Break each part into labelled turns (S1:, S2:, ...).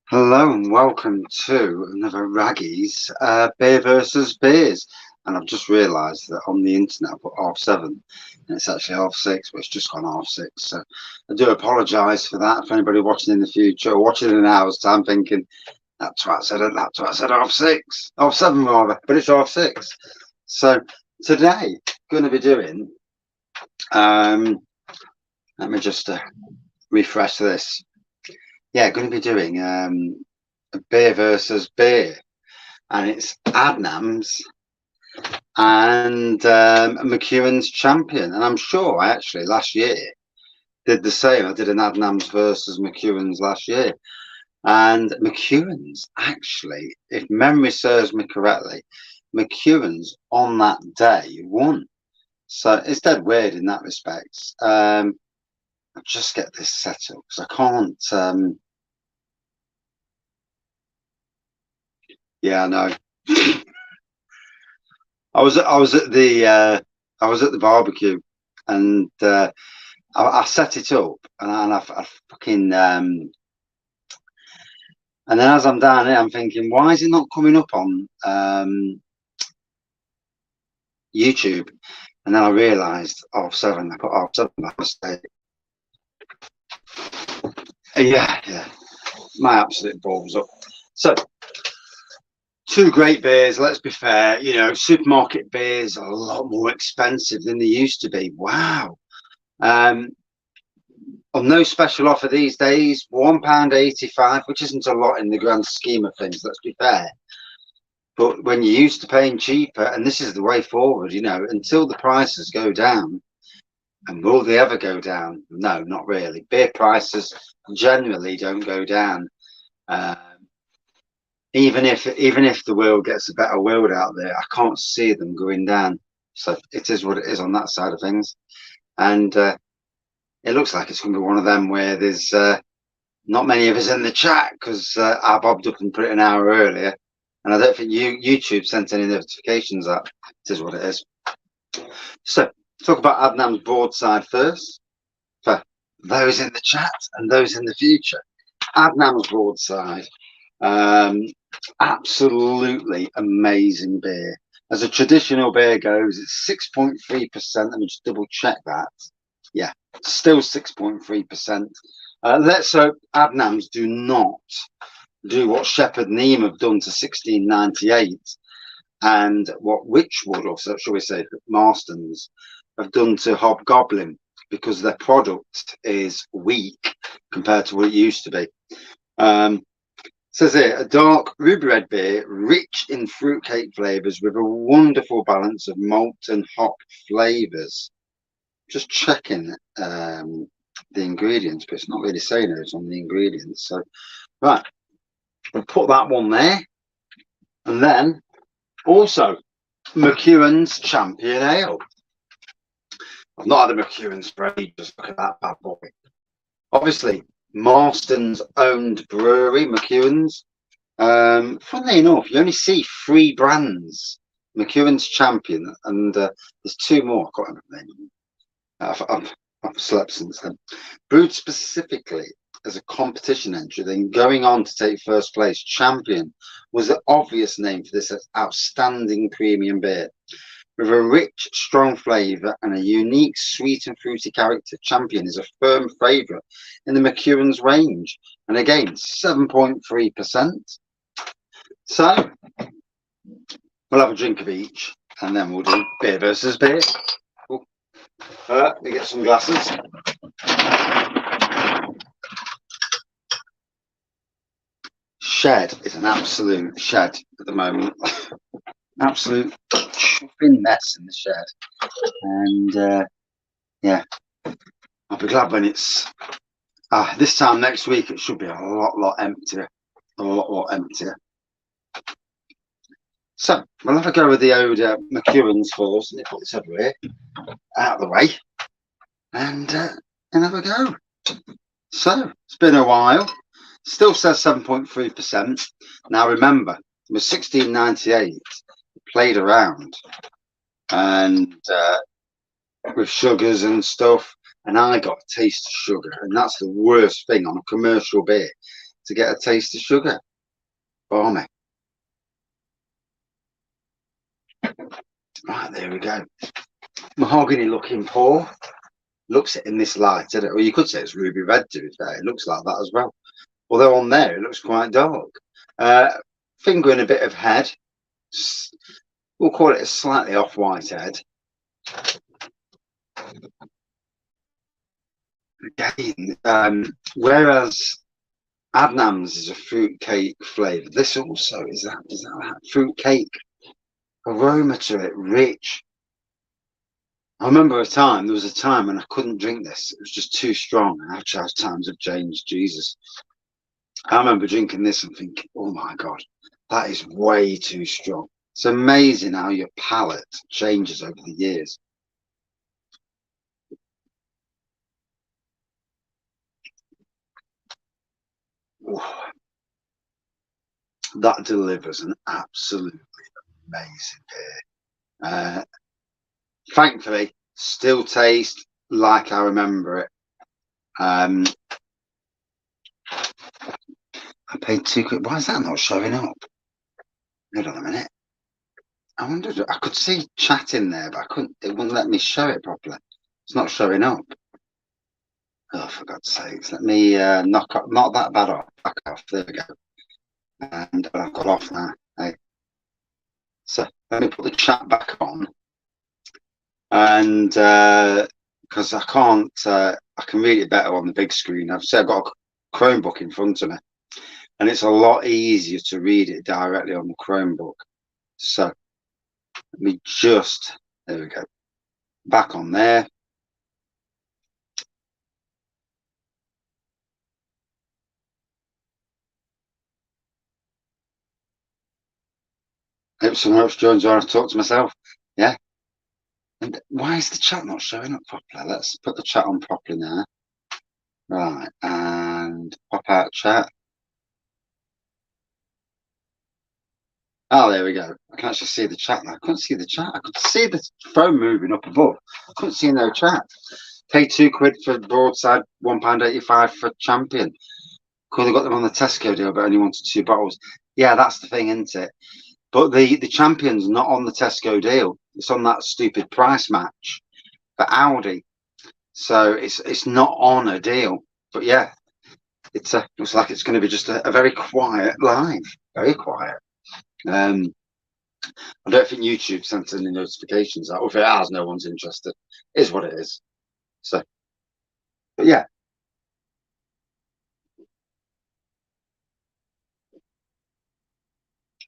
S1: Hello and welcome to another Wraggys beer versus beers. And I've just realised that on the internet I put half 7 and it's actually half 6, but it's just gone half 6. So I do apologise for that. For anybody watching in the future or watching in an hour's time thinking that's what I said, half 6, half 7 rather, but it's half 6. So today going to be doing, let me just refresh this. Yeah, going to be doing a beer versus beer, and it's Adnams and Mcewans champion. And I'm sure I actually last year did the same. I did an Adnams versus Mcewans last year, and Mcewans actually, if memory serves me correctly, Mcewans on that day won. So it's dead weird in that respect. I'll just get this set up because I can't. Yeah, I know. I was at the barbecue, and I set it up, and I fucking and then as I'm down here, I'm thinking, why is it not coming up on YouTube? And then I realised half 7. I put half 7 by mistake. Yeah, my absolute balls up. So. Two great beers, let's be fair. You know, supermarket beers are a lot more expensive than they used to be. Wow. On no special offer these days, £1.85, which isn't a lot in the grand scheme of things, let's be fair. But when you're used to paying cheaper, and this is the way forward, you know, until the prices go down, and will they ever go down? No, not really. Beer prices generally don't go down. Even if the world gets a better world out there, I can't see them going down. So it is what it is on that side of things, and it looks like it's going to be one of them where there's not many of us in the chat because I bobbed up and put it an hour earlier, and I don't think YouTube sent any notifications out. It is what it is. So talk about Adnams Broadside first for those in the chat and those in the future. Adnams Broadside. Absolutely amazing beer. As a traditional beer goes, it's 6.3%. Let me just double check that. Yeah, still 6.3%. Let's hope Adnams do not do what Shepherd Neame have done to 1698 and what Witchwood, or shall we say Marston's, have done to Hobgoblin, because their product is weak compared to what it used to be. Says here, a dark ruby red beer, rich in fruitcake flavours with a wonderful balance of malt and hop flavours. Just checking the ingredients, but it's not really saying those on the ingredients. So, right, we'll put that one there. And then also Mcewans Champion Ale. I've not had a Mcewans for ages. Look at that bad boy. Obviously, Marston's owned brewery, Mcewans. Funnily enough, you only see 3 brands: Mcewans Champion, and there's 2 more. I can't remember the name. I've slept since then. Brewed specifically as a competition entry, then going on to take first place, Champion was the obvious name for this outstanding premium beer. With a rich, strong flavour and a unique sweet and fruity character, Champion is a firm favourite in the Mcewans range. And again, 7.3%. So, we'll have a drink of each, and then we'll do beer versus beer. We get some glasses. Shed is an absolute shed at the moment. Absolute chuffing mess in the shed, and yeah, I'll be glad when it's this time next week. It should be a lot emptier, a lot emptier. So we'll have a go with the old Mcewans first. Let me put this over here out of the way, and have a go. So it's been a while. Still says 7.3%. Now remember, it was 1698. Played around and with sugars and stuff, and I got a taste of sugar, and that's the worst thing on a commercial beer. to get a taste of sugar. Balmy. Right, there we go. Mahogany looking pour. Looks it in this light, doesn't it? Well, you could say it's ruby red, to be fair. It looks like that as well. Although on there, it looks quite dark. Finger in a bit of head. We'll call it a slightly off-white head. Again, whereas Adnams is a fruit cake flavour, this also is that fruit cake aroma to it, rich. I remember there was a time when I couldn't drink this. It was just too strong. Actually, as times have changed, Jesus. I remember drinking this and thinking, oh my God, that is way too strong. It's amazing how your palate changes over the years. Ooh. That delivers an absolutely amazing beer. Thankfully, still tastes like I remember it. I paid £2. Why is that not showing up? Hold on a minute. I wondered. I could see chat in there, but I couldn't. It wouldn't let me show it properly. It's not showing up. Oh, for God's sakes! Let me knock that bad off. Back off. There we go. And I've got off now. Hey. So let me put the chat back on. And because I can't, I can read it better on the big screen. I've got a Chromebook in front of me, and it's a lot easier to read it directly on the Chromebook. So let me just, there we go, back on there. Hope someone else joins on to talk to myself. Yeah. And why is the chat not showing up properly? Let's put the chat on properly now. Right, and pop out chat. Oh, there we go. I can actually see the chat now. I couldn't see the chat. I could see the phone moving up above. I couldn't see no chat. Pay £2 for Broadside, £1.85 for Champion. Could have got them on the Tesco deal, but only wanted 2 bottles. Yeah, that's the thing, isn't it? But the Champion's not on the Tesco deal. It's on that stupid price match for Aldi. So it's not on a deal. But yeah, it looks like it's going to be just a very quiet live. Very quiet. I don't think YouTube sent any notifications out. Or if it has, no one's interested. It is what it is. So, but yeah.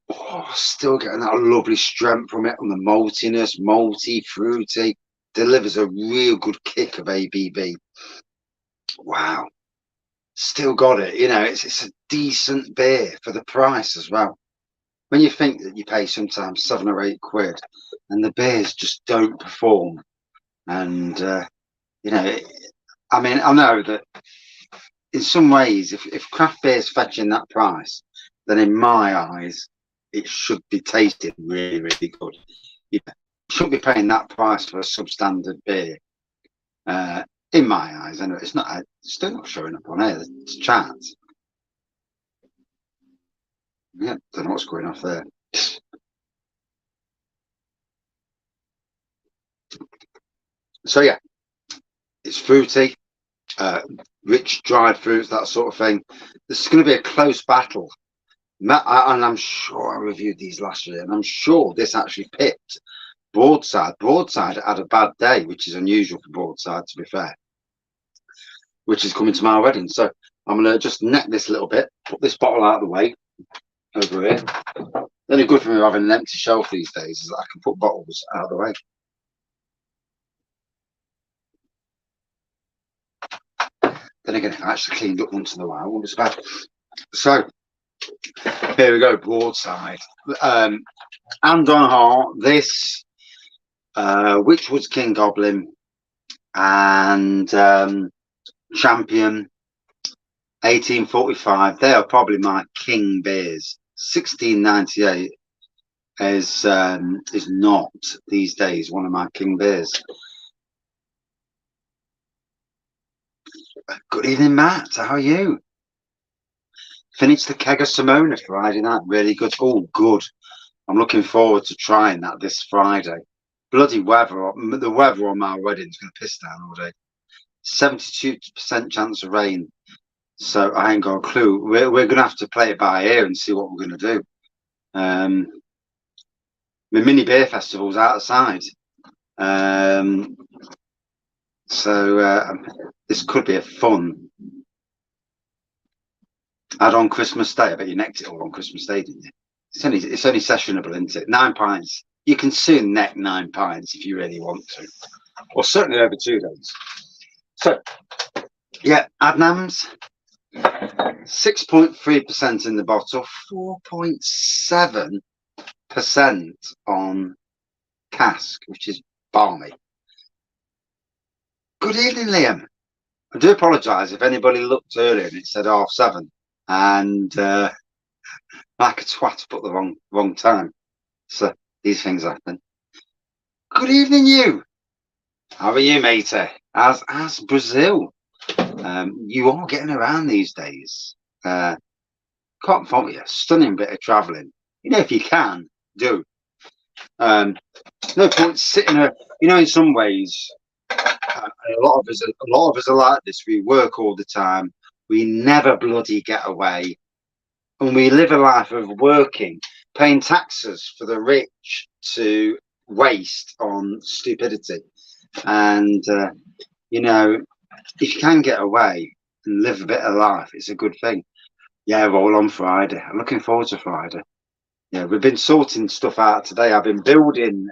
S1: Oh, still getting that lovely strength from it on the maltiness, malty, fruity. Delivers a real good kick of ABV. Wow. Still got it. You know, it's a decent beer for the price as well. When you think that you pay sometimes £7 or £8 and the beers just don't perform. And, you know, I mean, I know that in some ways, if craft beer is fetching that price, then in my eyes, it should be tasting really, really good. You shouldn't be paying that price for a substandard beer. In my eyes, anyway, it's still not showing up on here. It's chat. Yeah, don't know what's going off there. So yeah, it's fruity, rich dried fruits, that sort of thing. This is going to be a close battle. And I'm sure I reviewed these last year, and I'm sure this actually pipped Broadside. Broadside had a bad day, which is unusual for Broadside, to be fair, which is coming to my wedding. So I'm going to just neck this a little bit, put this bottle out of the way over here. The only good for me having an empty shelf these days is that I can put bottles out of the way. Then again, if I actually cleaned up once in a while, it wouldn't be so bad. So here we go, Broadside. And on heart, this which was King Goblin and Champion 1845. They are probably my king beers. 1698 is not these days one of my king beers. Good evening, Matt. How are you? Finished the keg of Simona Friday night. Really good. Oh, good. I'm looking forward to trying that this Friday. Bloody weather. The weather on my wedding is going to piss down all day. 72% chance of rain. So I ain't got a clue. We're going to have to play it by ear and see what we're going to do. My mini beer festival's outside. So this could be a fun. Had on Christmas Day. I bet you necked it all on Christmas Day, didn't you? It's only sessionable, isn't it? 9 pints. You can soon neck 9 pints if you really want to, or certainly over 2 days. So, yeah, Adnams, 6.3% in the bottle, 4.7% on cask, which is balmy. Good evening, Liam. I do apologise if anybody looked earlier and it said 7:30, and like a twat put the wrong time. So these things happen. Good evening, you. How are you, matey? As Brazil. You are getting around these days. Can't fault you. Stunning bit of travelling. You know, if you can, do. No point sitting there. You know, in some ways, a lot of us are like this. We work all the time. We never bloody get away, and we live a life of working, paying taxes for the rich to waste on stupidity. And you know, if you can get away and live a bit of life, it's a good thing. Yeah, roll on Friday. I'm looking forward to Friday. Yeah, we've been sorting stuff out today. I've been building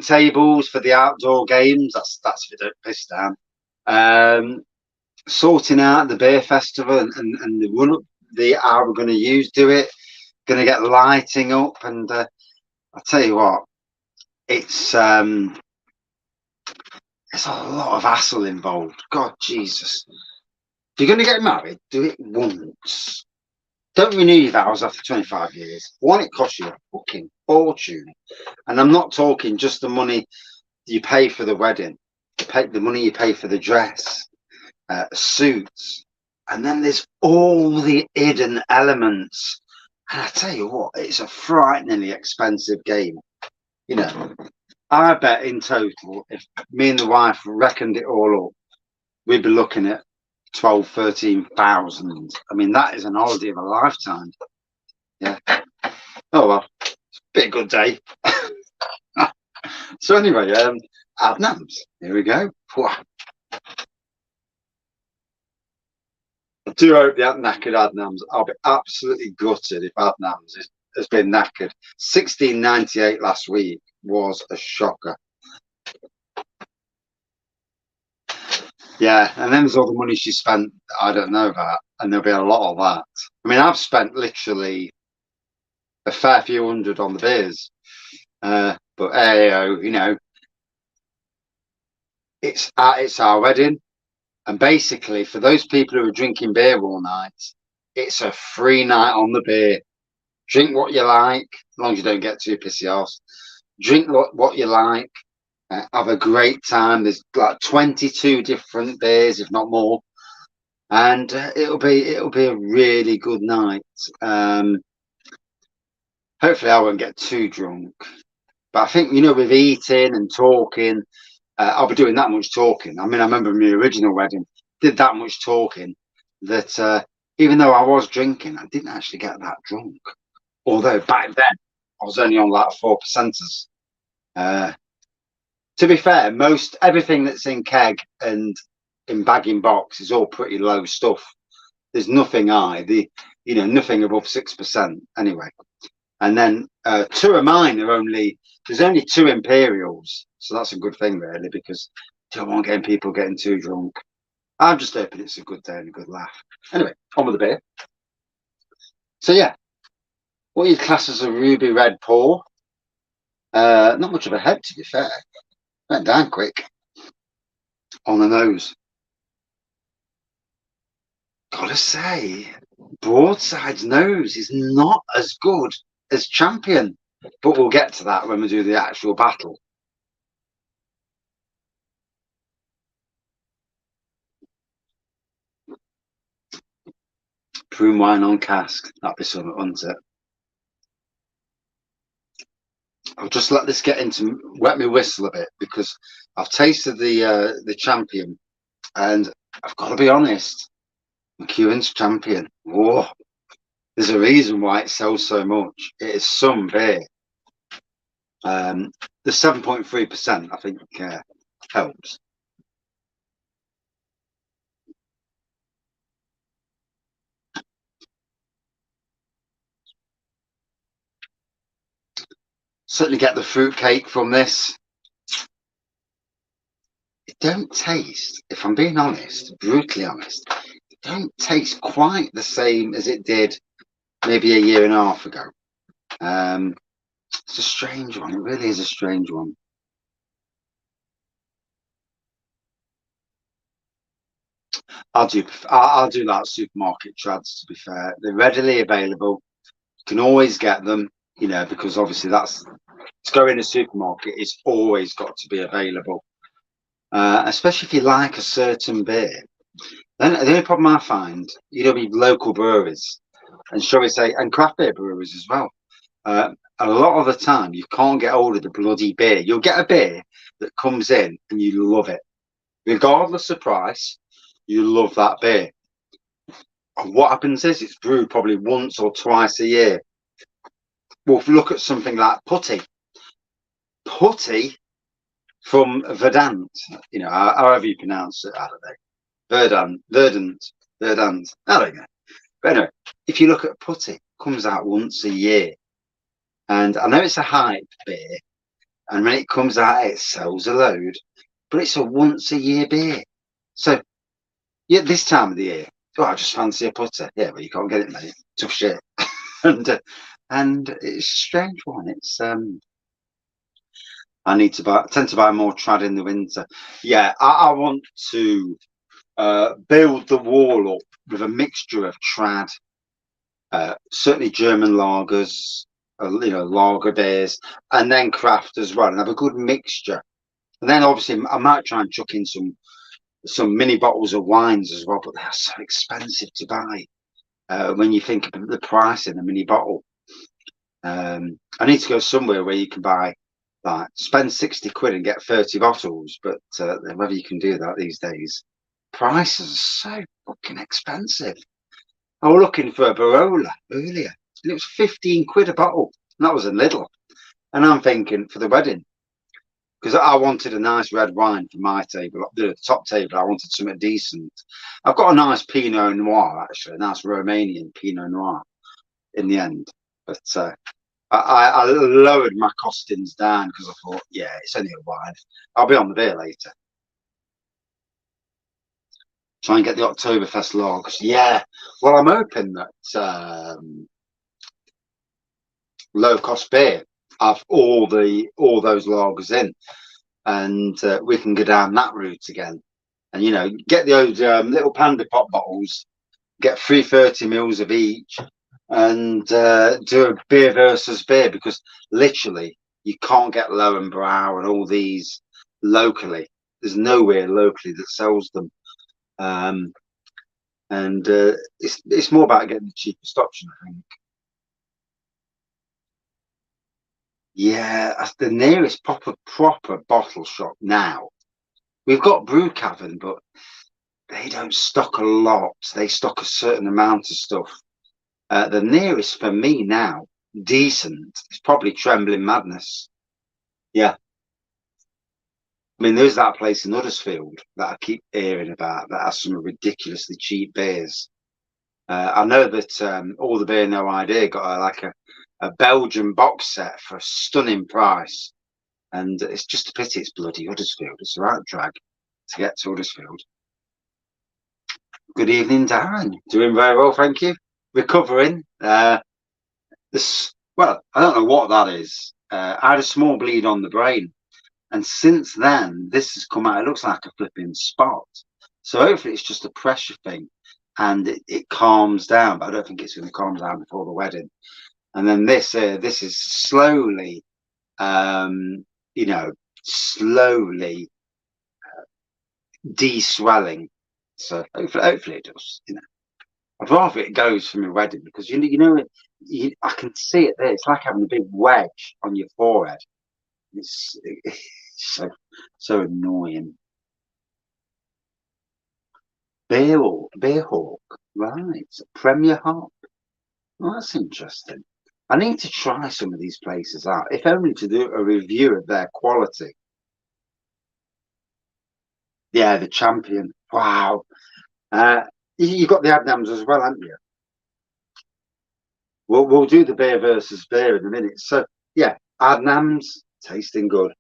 S1: tables for the outdoor games. That's if it don't piss down. Sorting out the beer festival and the run up, how we're going to do it. Going to get lighting up, and I'll tell you what, it's a lot of hassle involved. God, Jesus. If you're going to get married, do it once. Don't renew your vows after 25 years. One, it costs you a fucking fortune. And I'm not talking just the money you pay for the wedding, the money you pay for the dress, suits. And then there's all the hidden elements. And I tell you what, it's a frighteningly expensive game. You know, I bet in total, if me and the wife reckoned it all up, we'd be looking at 12, 13,000. I mean, that is an holiday of a lifetime. Yeah. Oh well, it's been a good day. So anyway, Adnams. Here we go. I do hope that knackered Adnams. I'll be absolutely gutted if Adnams has been knackered. 16.98 last week was a shocker. Yeah, and then there's all the money she spent I don't know about, and there'll be a lot of that. I mean, I've spent literally a fair few hundred on the beers, but you know, it's our wedding, and basically for those people who are drinking beer all night, it's a free night on the beer. Drink what you like, as long as you don't get too pissy off. Drink what you like. Have a great time. There's like 22 different beers, if not more, and it'll be a really good night. Hopefully, I won't get too drunk, but I think, you know, with eating and talking, I'll be doing that much talking. I mean, I remember my original wedding did that much talking that even though I was drinking, I didn't actually get that drunk. Although back then I was only on like 4%ers. To be fair, everything that's in keg and in bag-in box is all pretty low stuff. There's nothing high, nothing above 6% anyway. And then 2 of mine there's only 2 Imperials, so that's a good thing really, because I don't want people getting too drunk. I'm just hoping it's a good day and a good laugh. Anyway, on with the beer. So yeah, what you'd class as a ruby red pour. Not much of a head, to be fair. Went down quick on the nose. Gotta say, Broadside's nose is not as good as Champion, but we'll get to that when we do the actual battle. Prune wine on cask. That'd be something, wouldn't it? I'll just let this get into wet me whistle a bit, because I've tasted the champion, and I've got to be honest, Mcewans champion. Whoa, there's a reason why it sells so much. It is some beer. The 7.3%, I think, helps. Certainly get the fruit cake from this. It don't taste, if I'm being honest, brutally honest, it don't taste quite the same as it did maybe a year and a half ago. It's a strange one. It really is a strange one. I'll do that supermarket trads, to be fair. They're readily available. You can always get them, you know, because obviously to go in a supermarket, it's always got to be available. Especially if you like a certain beer. Then the only problem I find, you know, with local breweries, and shall we say, and craft beer breweries as well, a lot of the time you can't get hold of the bloody beer. You'll get a beer that comes in and you love it, regardless of price. You love that beer. And what happens is it's brewed probably once or twice a year. Well, if you look at something like Putty from Verdant, you know, however you pronounce it, I don't know, Verdant, I don't know. But anyway, if you look at Putty, it comes out once a year. And I know it's a hype beer, and when it comes out, it sells a load, but it's a once a year beer. So, yeah, this time of the year, oh, I just fancy a Putty. Yeah, but you can't get it, mate. Tough shit. and it's a strange one. It's I tend to buy more trad in the winter. Yeah, I want to build the wall up with a mixture of trad, certainly German lagers, you know, lager beers, and then craft as well, and have a good mixture. And then obviously I might try and chuck in some mini bottles of wines as well, but they're so expensive to buy when you think of the price in a mini bottle. I need to go somewhere where you can buy, like, spend 60 quid and get 30 bottles, but whether you can do that these days, prices are so fucking expensive. I was looking for a Barola earlier, and it was 15 quid a bottle, and that was a Lidl. And I'm thinking, for the wedding, because I wanted a nice red wine for my table, the top table, I wanted something decent. I've got a nice Pinot Noir, actually, a nice Romanian Pinot Noir in the end, but I lowered my costings down because I thought, yeah, it's only a wine. I'll be on the beer later. Try and get the Oktoberfest logs. Yeah. Well, I'm hoping that low cost beer have all those lagers in, and we can go down that route again. And, you know, get the old little Panda pop bottles, get 330 mils of each, and do a beer versus beer, because literally you can't get Lowenbrau and all these locally. There's nowhere locally that sells them. And it's more about getting the cheapest option, I think. Yeah, that's the nearest proper bottle shop now. We've got Brew Cavern, but they don't stock a lot. They stock a certain amount of stuff. The nearest for me now, decent, is probably Trembling Madness. Yeah. I mean, there's that place in Huddersfield that I keep hearing about that has some ridiculously cheap beers. I know that All the Beer No Idea got a Belgian box set for a stunning price. And it's just a pity it's bloody Huddersfield. It's the right drag to get to Huddersfield. Good evening, Darren. Doing very well, thank you. Recovering. Well, I don't know what that is. I had a small bleed on the brain, and since then, this has come out. It looks like a flipping spot. So hopefully, it's just a pressure thing, and it calms down. But I don't think it's going to calm down before the wedding. And then this is slowly, you know, slowly de-swelling. So hopefully it does. You know, I'd rather it goes for my wedding because you know I can see it there. It's like having a big wedge on your forehead. It's so annoying. Beerhawk, right? Premier Hop. Well, that's interesting. I need to try some of these places out, if only to do a review of their quality. Yeah, the Champion. Wow. You got the Adnams as well, haven't you? We'll do the beer versus beer in a minute. So yeah, Adnams tasting good.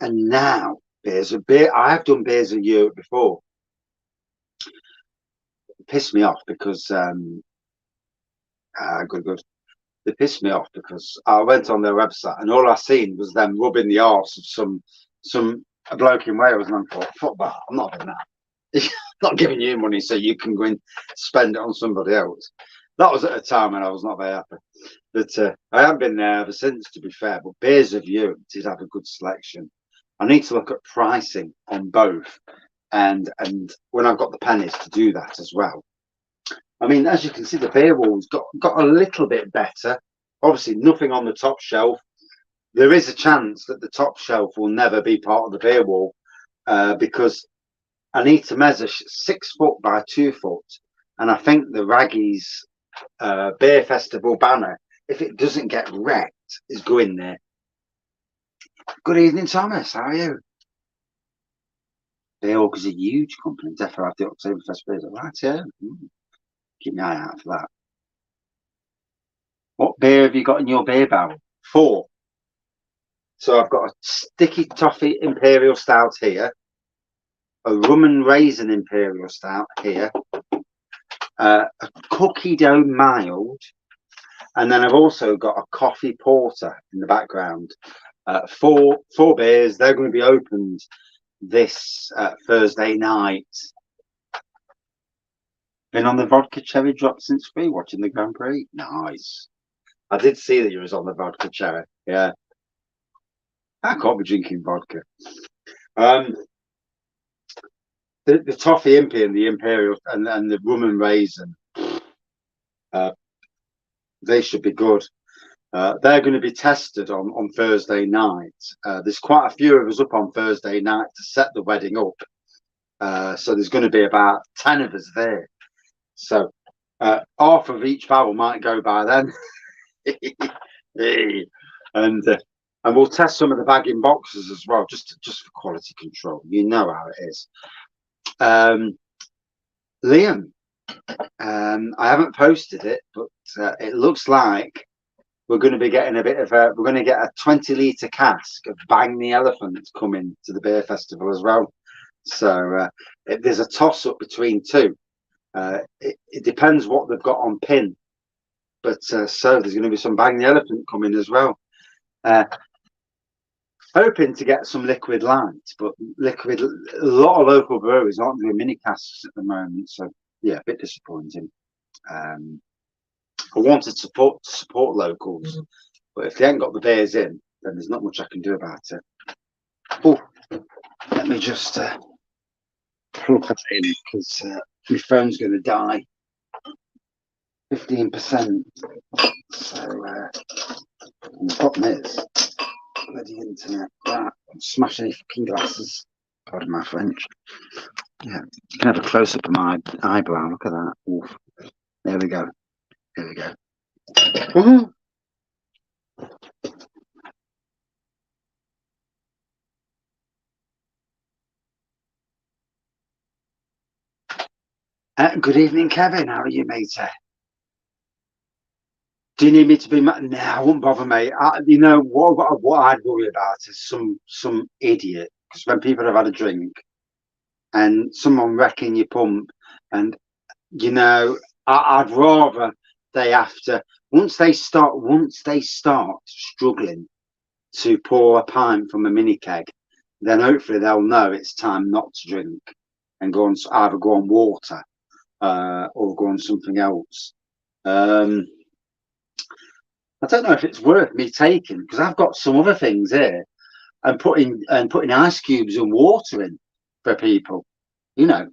S1: And now beers of beer. I have done beers of Europe before. It pissed me off because good. They pissed me off because I went on their website and all I seen was them rubbing the arse of some a bloke in Wales, and I thought, fuck that, I'm not doing that. I'm not giving you money so you can go and spend it on somebody else. That was at a time when I was not very happy. But I haven't been there ever since, to be fair. But Beers of Europe did have a good selection. I need to look at pricing on both, and when I've got the pennies to do that as well. I mean, as you can see, the beer wall's got a little bit better. Obviously, nothing on the top shelf. There is a chance that the top shelf will never be part of the beer wall because I need to measure 6 foot by 2 foot. And I think the Wraggys Beer Festival banner, if it doesn't get wrecked, is going there. Good evening, Thomas. How are you? Beerhawk is a huge company. Definitely have the Oktoberfest beers. Right, yeah. Keep my eye out for that. What beer have you got in your beer barrel? 4. So I've got a sticky toffee imperial stout here, a rum and raisin imperial stout here, a cookie dough mild, and then I've also got a coffee porter in the background. Four beers. They're going to be opened this Thursday night. Been on the vodka cherry drop since free watching the Grand Prix. Nice. I did see that you was on the vodka cherry. Yeah. I can't be drinking vodka. The toffee impy and the imperial and the rum and raisin, they should be good. They're going to be tested on Thursday night. There's quite a few of us up on Thursday night to set the wedding up. So there's going to be about 10 of us there. So half of each barrel might go by then. and we'll test some of the bagging boxes as well, just for quality control. You know how it is. Liam, I haven't posted it, but it looks like we're going to be getting we're going to get a 20-litre cask of Bang the Elephant coming to the beer festival as well. So there's a toss up between two. It depends what they've got on pin, but so there's going to be some Bang the Elephant coming as well. Hoping to get some liquid light, but a lot of local breweries aren't doing mini casks at the moment, so yeah, a bit disappointing. I wanted to support locals, but if they ain't got the beers in, then there's not much I can do about it. Oh, let me just plug that in because my phone's going to die. 15%. So the problem is bloody internet. Right, I'm smashing any fucking glasses. Pardon my French. Yeah, you can have a close up of my eyebrow. Look at that. Oof. There we go. There we go. Woohoo! Good evening, Kevin. How are you, matey? Do you need me to be? No, I won't bother, mate. You know what I'd worry about is some idiot, because when people have had a drink and someone wrecking your pump, and you know, I'd rather they have to once they start struggling to pour a pint from a mini keg, then hopefully they'll know it's time not to drink and either go on water or go on something else. I don't know if it's worth me taking because I've got some other things here. and putting ice cubes and water in for people. You know,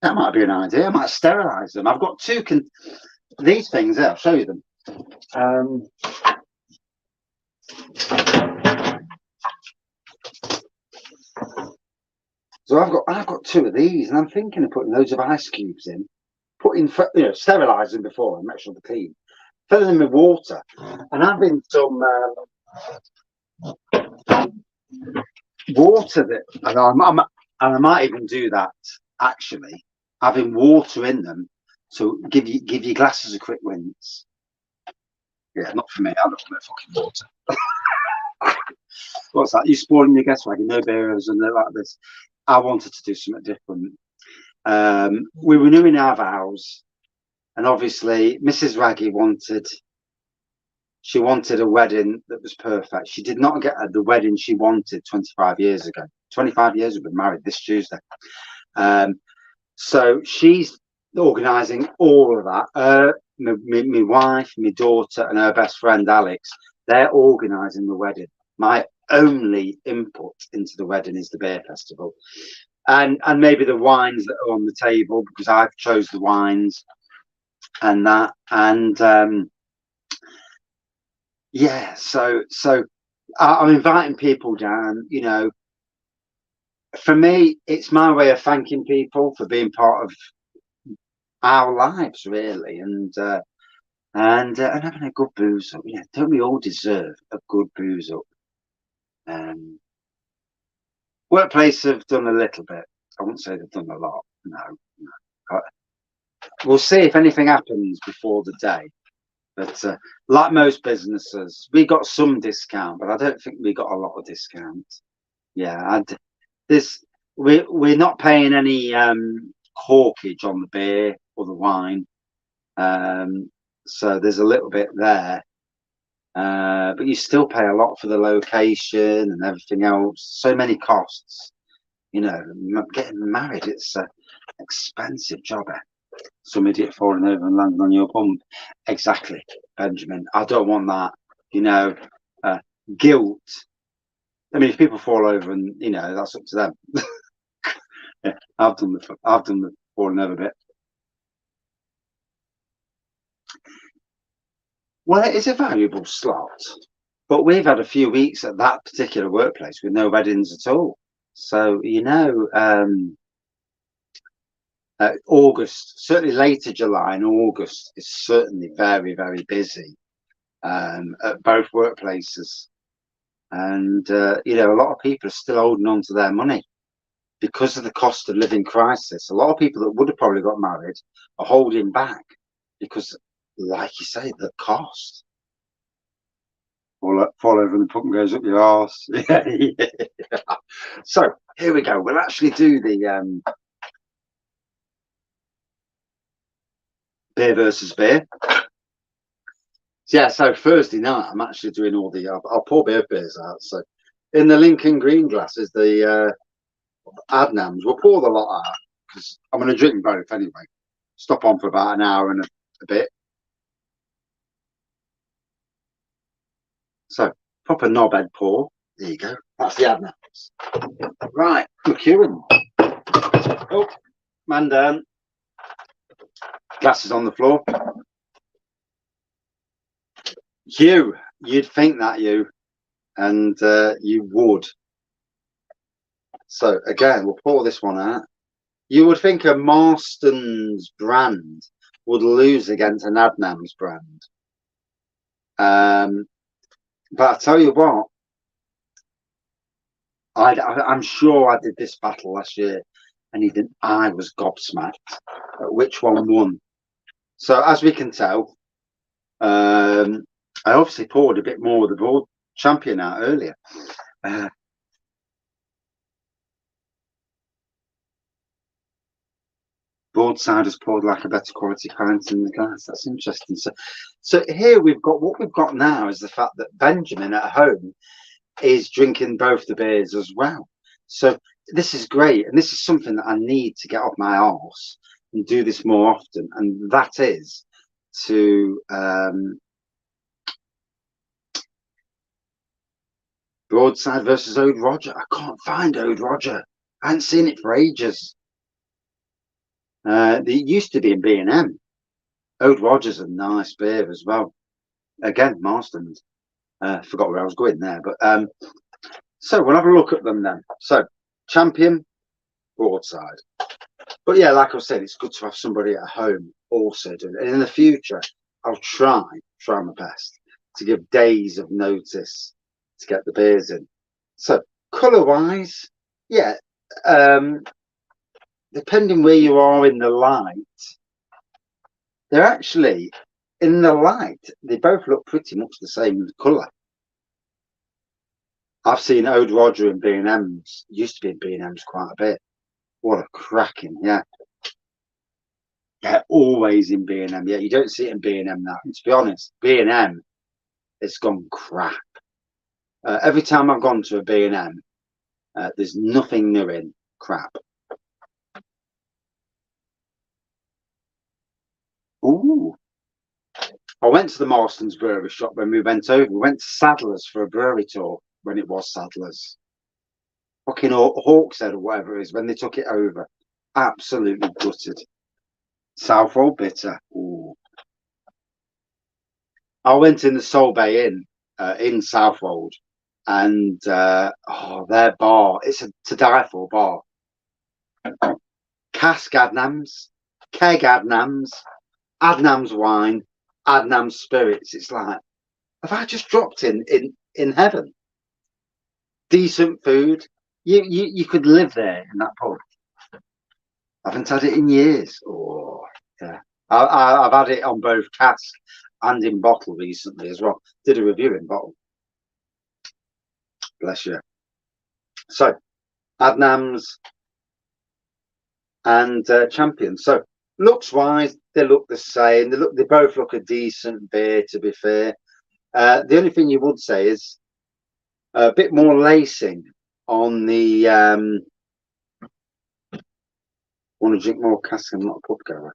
S1: that might be an idea. I might sterilize them. I've got these things there. I'll show you them. So I've got two of these, and I'm thinking of putting loads of ice cubes in, sterilize them before and make sure they're clean, fill them with water, and having some water that, and I might even do that actually, having water in them, so give you glasses a quick rinse. Yeah, not for me. I don't want no fucking water. What's that? You spoiling your guest wagon? No beers and no like this. I wanted to do something different. We were renewing our vows, and obviously Mrs. Wraggy wanted a wedding that was perfect. She did not get the wedding she wanted 25 years ago. 25 years we've been married this Tuesday. So she's organising all of that. My wife, my daughter, and her best friend Alex, they're organising the wedding. My only input into the wedding is the beer festival, and maybe the wines that are on the table, because I've chose the wines and that, and yeah. So I'm inviting people down. You know, for me, it's my way of thanking people for being part of our lives, really, and having a good booze up. Yeah, don't we all deserve a good booze up? Workplace have done a little bit. I wouldn't say they've done a lot. No. We'll see if anything happens before the day. But like most businesses, we got some discount, but I don't think we got a lot of discount. Yeah, we're not paying any corkage on the beer or the wine, so there's a little bit there. But you still pay a lot for the location and everything else. So many costs. You know, getting married, it's an expensive job. Some idiot falling over and landing on your pump. Exactly, Benjamin. I don't want that. You know, guilt. I mean, if people fall over and that's up to them. Yeah, I've done the falling over bit. Well, it is a valuable slot, but we've had a few weeks at that particular workplace with no weddings at all. So August, certainly later July and August, is certainly very, very busy at both workplaces, and a lot of people are still holding on to their money because of the cost of living crisis. A lot of people that would have probably got married are holding back because, like you say, the cost. Fall over and the pump goes up your arse. Yeah, yeah. So here we go. We'll actually do the beer versus beer. Yeah, so Thursday night I'm actually doing all the I'll pour beers out. So in the Lincoln green glasses, the Adnams, we'll pour the lot out because I'm going to drink both anyway. Stop on for about an hour and a bit. So proper knobhead pour. There you go. That's the Adnams. Right, Mcewans. Oh, man down. Glasses on the floor. You'd think that and you would. So again, we'll pour this one out. You would think a Marston's brand would lose against an Adnams brand. But I tell you what, I'm sure I did this battle last year, and even I was gobsmacked at which one won. So as we can tell, I obviously poured a bit more of the Broad Champion out earlier. Broadside has poured like a better quality pint in the glass. That's interesting. So here what we've got now is the fact that Benjamin at home is drinking both the beers as well. So this is great, and this is something that I need to get off my arse and do this more often, and that is to Broadside versus Ode Roger. I can't find Ode Roger. I hadn't seen it for ages. It used to be in B&M. Ode Roger's a nice beer as well. Again, Marston's. Forgot where I was going there, but so we'll have a look at them then. So, Champion, Broadside. But yeah, like I said, it's good to have somebody at home also doing it. And in the future, I'll try my best to give days of notice to get the beers in. So, colour-wise, yeah, depending where you are in the light, they're actually, in the light, they both look pretty much the same colour. I've seen Ode Roger in B&M's, used to be in B&M's quite a bit. What a cracking, yeah. Yeah, always in B&M. Yeah, you don't see it in B&M now. And to be honest, B&M, it's gone crap. Every time I've gone to a B&M, there's nothing new in crap. Ooh. I went to the Marston's brewery shop when we went over. We went to Sadler's for a brewery tour when it was Sadler's. Fucking Hawkshead or whatever it is, when they took it over. Absolutely gutted. Southwold bitter. Ooh. I went in the Soul Bay Inn in Southwold, and their bar, it's a to die for bar. Cask Adnams, keg Adnams, Adnams wine, Adnams spirits. It's like, have I just dropped in heaven? Decent food. You could live there in that pub. I haven't had it in years. Oh yeah, I've had it on both cask and in bottle recently as well. Did a review in bottle. Bless you. So, Adnams and Champion. So, looks wise, they look the same. They both look a decent beer. To be fair, the only thing you would say is a bit more lacing on the. Want to drink more cask? I'm not a pub goer.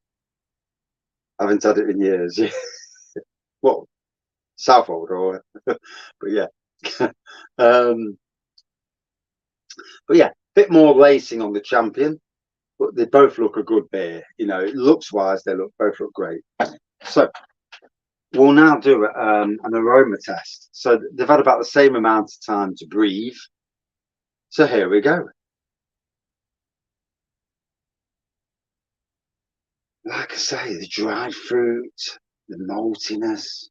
S1: I haven't had it in years. What? Southwold or? But yeah. But yeah, bit more lacing on the Champion, but they both look a good beer. You know, looks wise, they both look great. So we'll now do an aroma test. So they've had about the same amount of time to breathe. So here we go. Like I say, the dried fruit, the maltiness.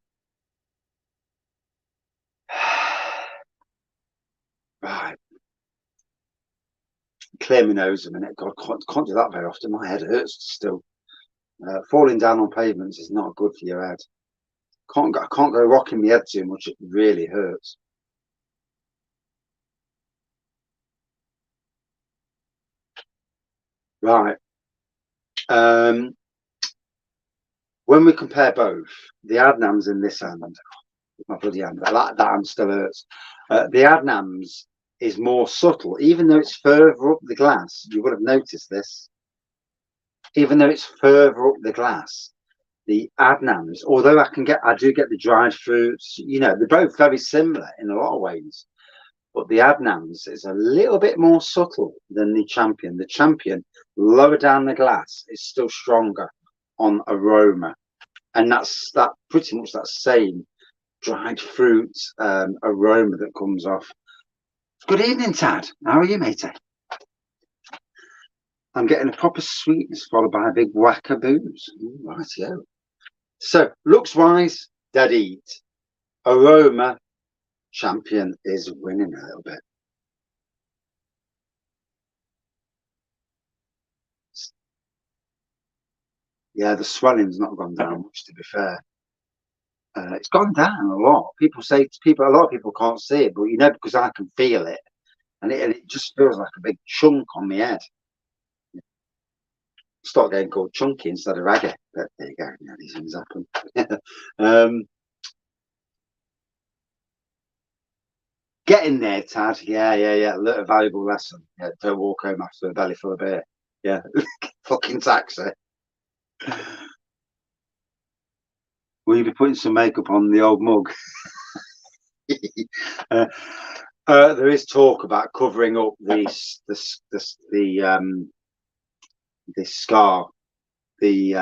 S1: Right. Clear my nose a minute. God, can't do that very often. My head hurts still. Falling down on pavements is not good for your head. I can't go rocking my head too much. It really hurts. Right. When we compare both, the Adnams in this hand, my bloody hand, that hand still hurts. The Adnams is more subtle, even though it's further up the glass. You would have noticed this. Even though it's further up the glass, the Adnams, although I do get the dried fruits. You know, they're both very similar in a lot of ways. But the Adnams is a little bit more subtle than the Champion. The Champion, lower down the glass, is still stronger on aroma, and that's pretty much that same dried fruit aroma that comes off. Good evening, Tad. How are you, matey? I'm getting a proper sweetness followed by a big whack of booze. Rightio. So, looks wise, dead eat. Aroma, Champion is winning a little bit. Yeah, the swelling's not gone down much, to be fair. It's gone down a lot. A lot of people can't see it, but you know, because I can feel it, and it just feels like a big chunk on my head. Start getting called chunky instead of raggy, but there you go. Yeah, these things happen. Getting there, Tad. Yeah. Learn a valuable lesson. Yeah, don't walk home after a belly full of beer. Yeah, fucking taxi. Will you be putting some makeup on the old mug? There is talk about covering up the scar, the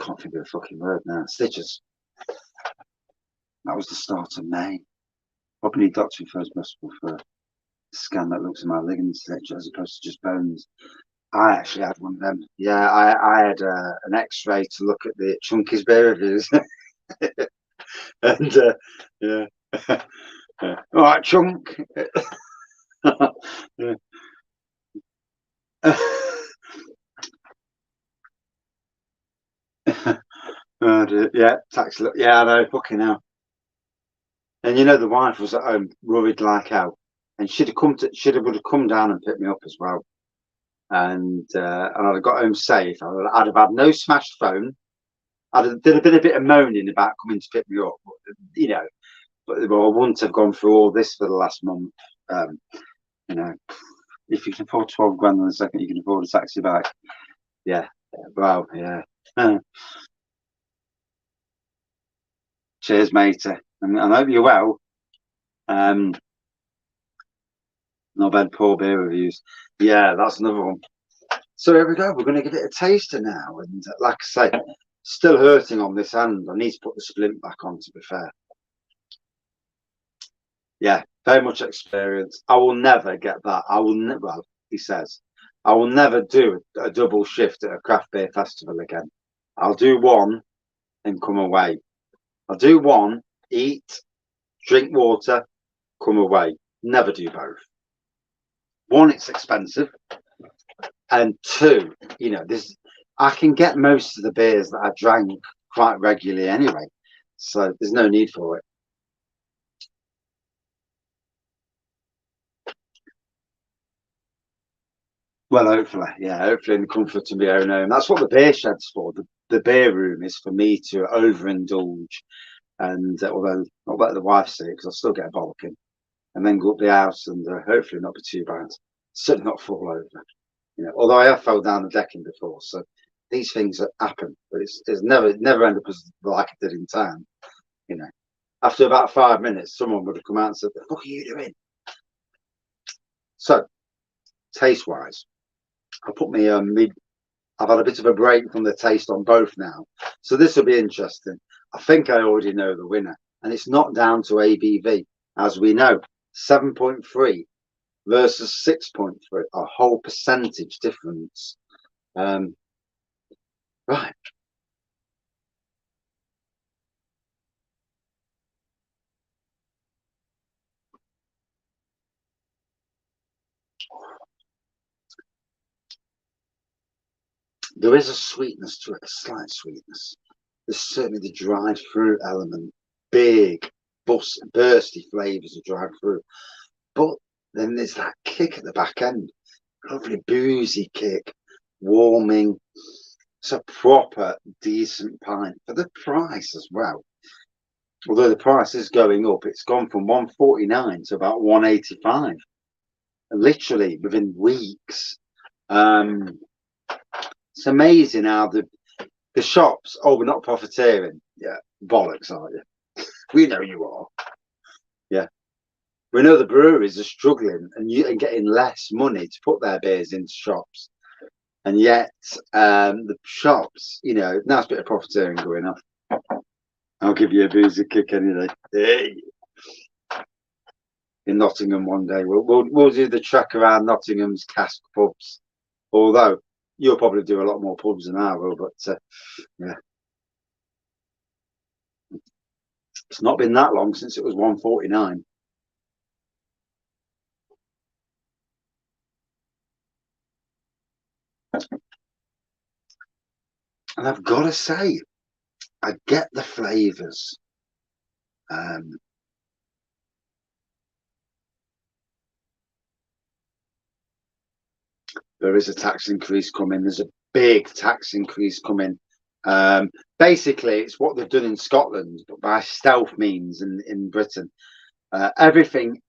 S1: can't think of the fucking word now. Stitches. That was the start of May. Probably need doctor first possible for a scan that looks at my ligament stitch as opposed to just bones. I actually had one of them. Yeah, I had an X-ray to look at the Chunky's bear reviews, and yeah. Yeah. All right, Chunk. Yeah. Oh, yeah, taxi. Yeah, I know. Fucking hell. And you know, the wife was at home, worried like hell, and would have come down and picked me up as well. And I'd have got home safe. I'd have had no smashed phone. There'd have been a bit of moaning about coming to pick me up, you know. But I wouldn't have gone through all this for the last month. You know, if you can afford 12 grand in a second, you can afford a taxi back. Yeah. Well, yeah. Cheers, mate. And I hope you're well. No bad poor beer reviews. Yeah, that's another one. So there we go. We're going to give it a taster now. And like I say, still hurting on this hand. I need to put the splint back on, to be fair. Yeah, very much experience. I will never get that. I will never, well, he says, I will never do a double shift at a craft beer festival again. I'll do one and come away. I'll do one, eat, drink water, come away. Never do both. One, it's expensive. And two, you know, I can get most of the beers that I drank quite regularly anyway. So there's no need for it. Well, hopefully, yeah, hopefully in the comfort of my own home. That's what the beer shed's for. The beer room is for me to overindulge, and although I'll let the wife see it because I'll still get a bollocking, and then go up the house and hopefully not be too bad. Certainly not fall over. You know, although I have fell down the decking before, so these things happen, but it's never end up as like it did in town. You know, after about 5 minutes, someone would have come out and said, "The fuck are you doing?" So, taste wise, I put me I've had a bit of a break from the taste on both now, so this will be interesting. I think I already know the winner, and it's not down to ABV, as we know, 7.3 versus 6.3, a whole percentage difference. Right. There is a sweetness to it, a slight sweetness. There's certainly the dried fruit element, big, bursty flavours of dried fruit. But then there's that kick at the back end, lovely boozy kick, warming. It's a proper decent pint for the price as well. Although the price is going up, it's gone from 149 to about 185, literally within weeks. It's amazing how the shops, oh, we're not profiteering. Yeah, bollocks, aren't you? We know you are. Yeah. We know the breweries are struggling and getting less money to put their beers into shops. And yet the shops, you know, nice bit of profiteering going on. I'll give you a boozy kick any day. Hey. In Nottingham one day. We'll do the trek around Nottingham's cask pubs. Although you'll probably do a lot more pubs than I will, but yeah. It's not been that long since it was 149. And I've got to say, I get the flavours. There is a tax increase coming. There's a big tax increase coming. Basically, it's what they've done in Scotland, but by stealth means in Britain. Everything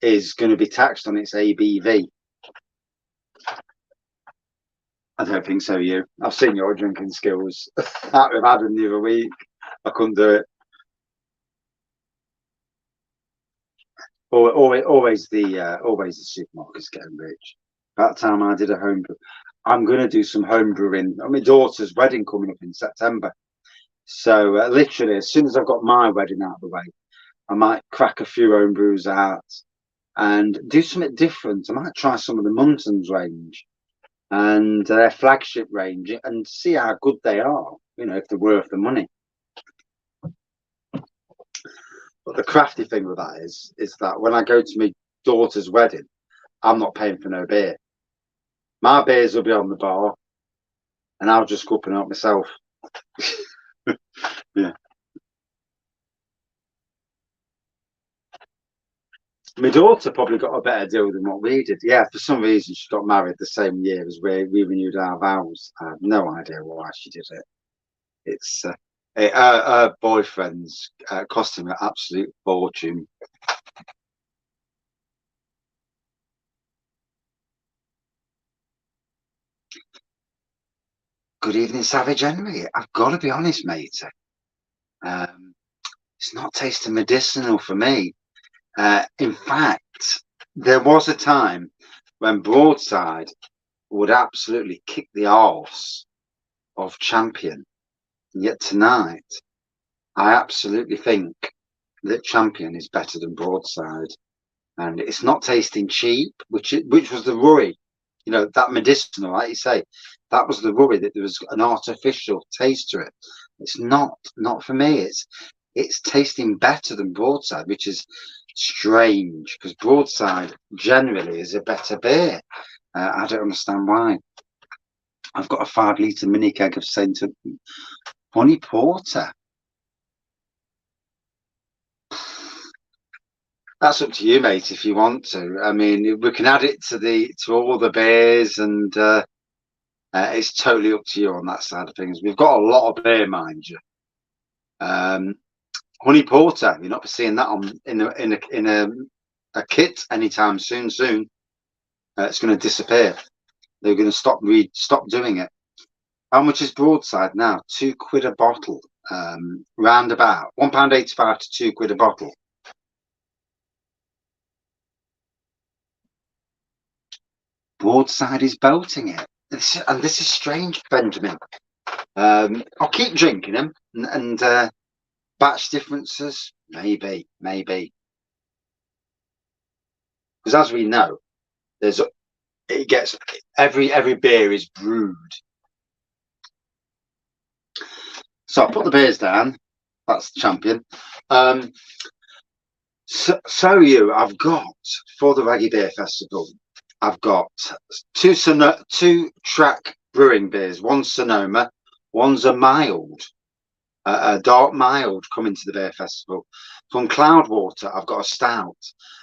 S1: is going to be taxed on its ABV. I don't think so, you. I've seen your drinking skills. That we've had them the other week. I couldn't do it. Always the supermarkets getting rich. That time I did a home brew. I'm going to do some home brewing. My daughter's wedding coming up in September. So literally, as soon as I've got my wedding out of the way, I might crack a few home brews out and do something different. I might try some of the Muntons range and their flagship range and see how good they are. You know, if they're worth the money. But the crafty thing with that is that when I go to my daughter's wedding, I'm not paying for no beer. My beers will be on the bar, and I'll just go up and help myself. Yeah. My daughter probably got a better deal than what we did. Yeah, for some reason she got married the same year as we renewed our vows. I have no idea why she did it. It's her boyfriend's cost him an absolute fortune. Good evening, Savage Henry. I've got to be honest, mate. It's not tasting medicinal for me. In fact, there was a time when Broadside would absolutely kick the arse of Champion. And yet tonight, I absolutely think that Champion is better than Broadside. And it's not tasting cheap, which was the worry. You know, that medicinal, like you say, that was the worry, that there was an artificial taste to it. It's not for me. It's tasting better than Broadside, which is strange because Broadside generally is a better beer. I don't understand why. I've got a 5 litre mini keg of Saint Honey Porter. That's up to you, mate, if you want to. I mean, we can add it to all the beers, and it's totally up to you on that side of things. We've got a lot of beer, mind you. Honey Porter, you're not seeing that on in a kit anytime soon. It's going to disappear. They're going to stop doing it. How much is Broadside now? £2 a bottle. Round about £1.85 to £2 a bottle. Broadside is belting it. And this is strange, Benjamin. I'll keep drinking them and batch differences, maybe. Because as we know, every beer is brewed. So I'll put the beers down. That's the Champion. I've got for the Wraggy Beer Festival, I've got two track brewing beers. One's Sonoma, one's a mild, a dark mild coming to the beer festival. From Cloudwater, I've got a stout.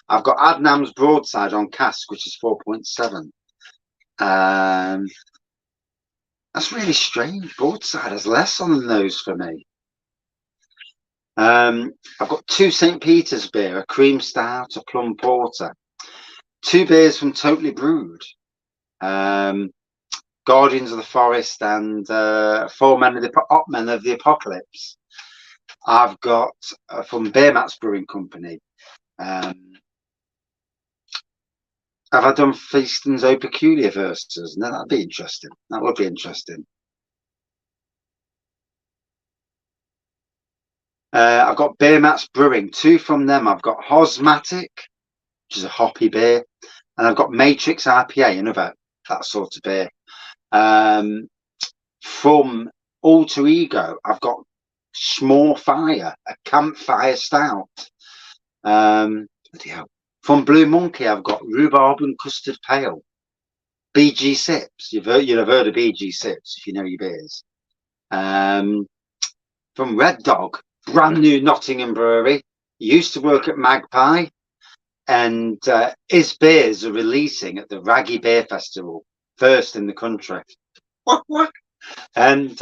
S1: I've got Adnams Broadside on cask, which is 4.7. That's really strange. Broadside has less on those for me. I've got 2 St. Peter's beer, a cream stout, a plum porter. 2 beers from Totally Brewed. Guardians of the Forest and 4 Men of the Apocalypse. I've got from Beer Mats Brewing Company. Have I done Feaston's O Peculiar verses? No, that'd be interesting. That would be interesting. I've got Beer Mats Brewing. 2 from them. I've got Hosmatic, which is a hoppy beer, and I've got Matrix IPA, another that sort of beer. From Alter Ego, I've got Small Fire, a campfire stout. From Blue Monkey, I've got Rhubarb and Custard Pale. BG Sips, you'll have heard of BG Sips if you know your beers. From Red Dog, brand new Nottingham brewery. He used to work at Magpie, and his beers are releasing at the Wraggy Beer Festival, first in the country. And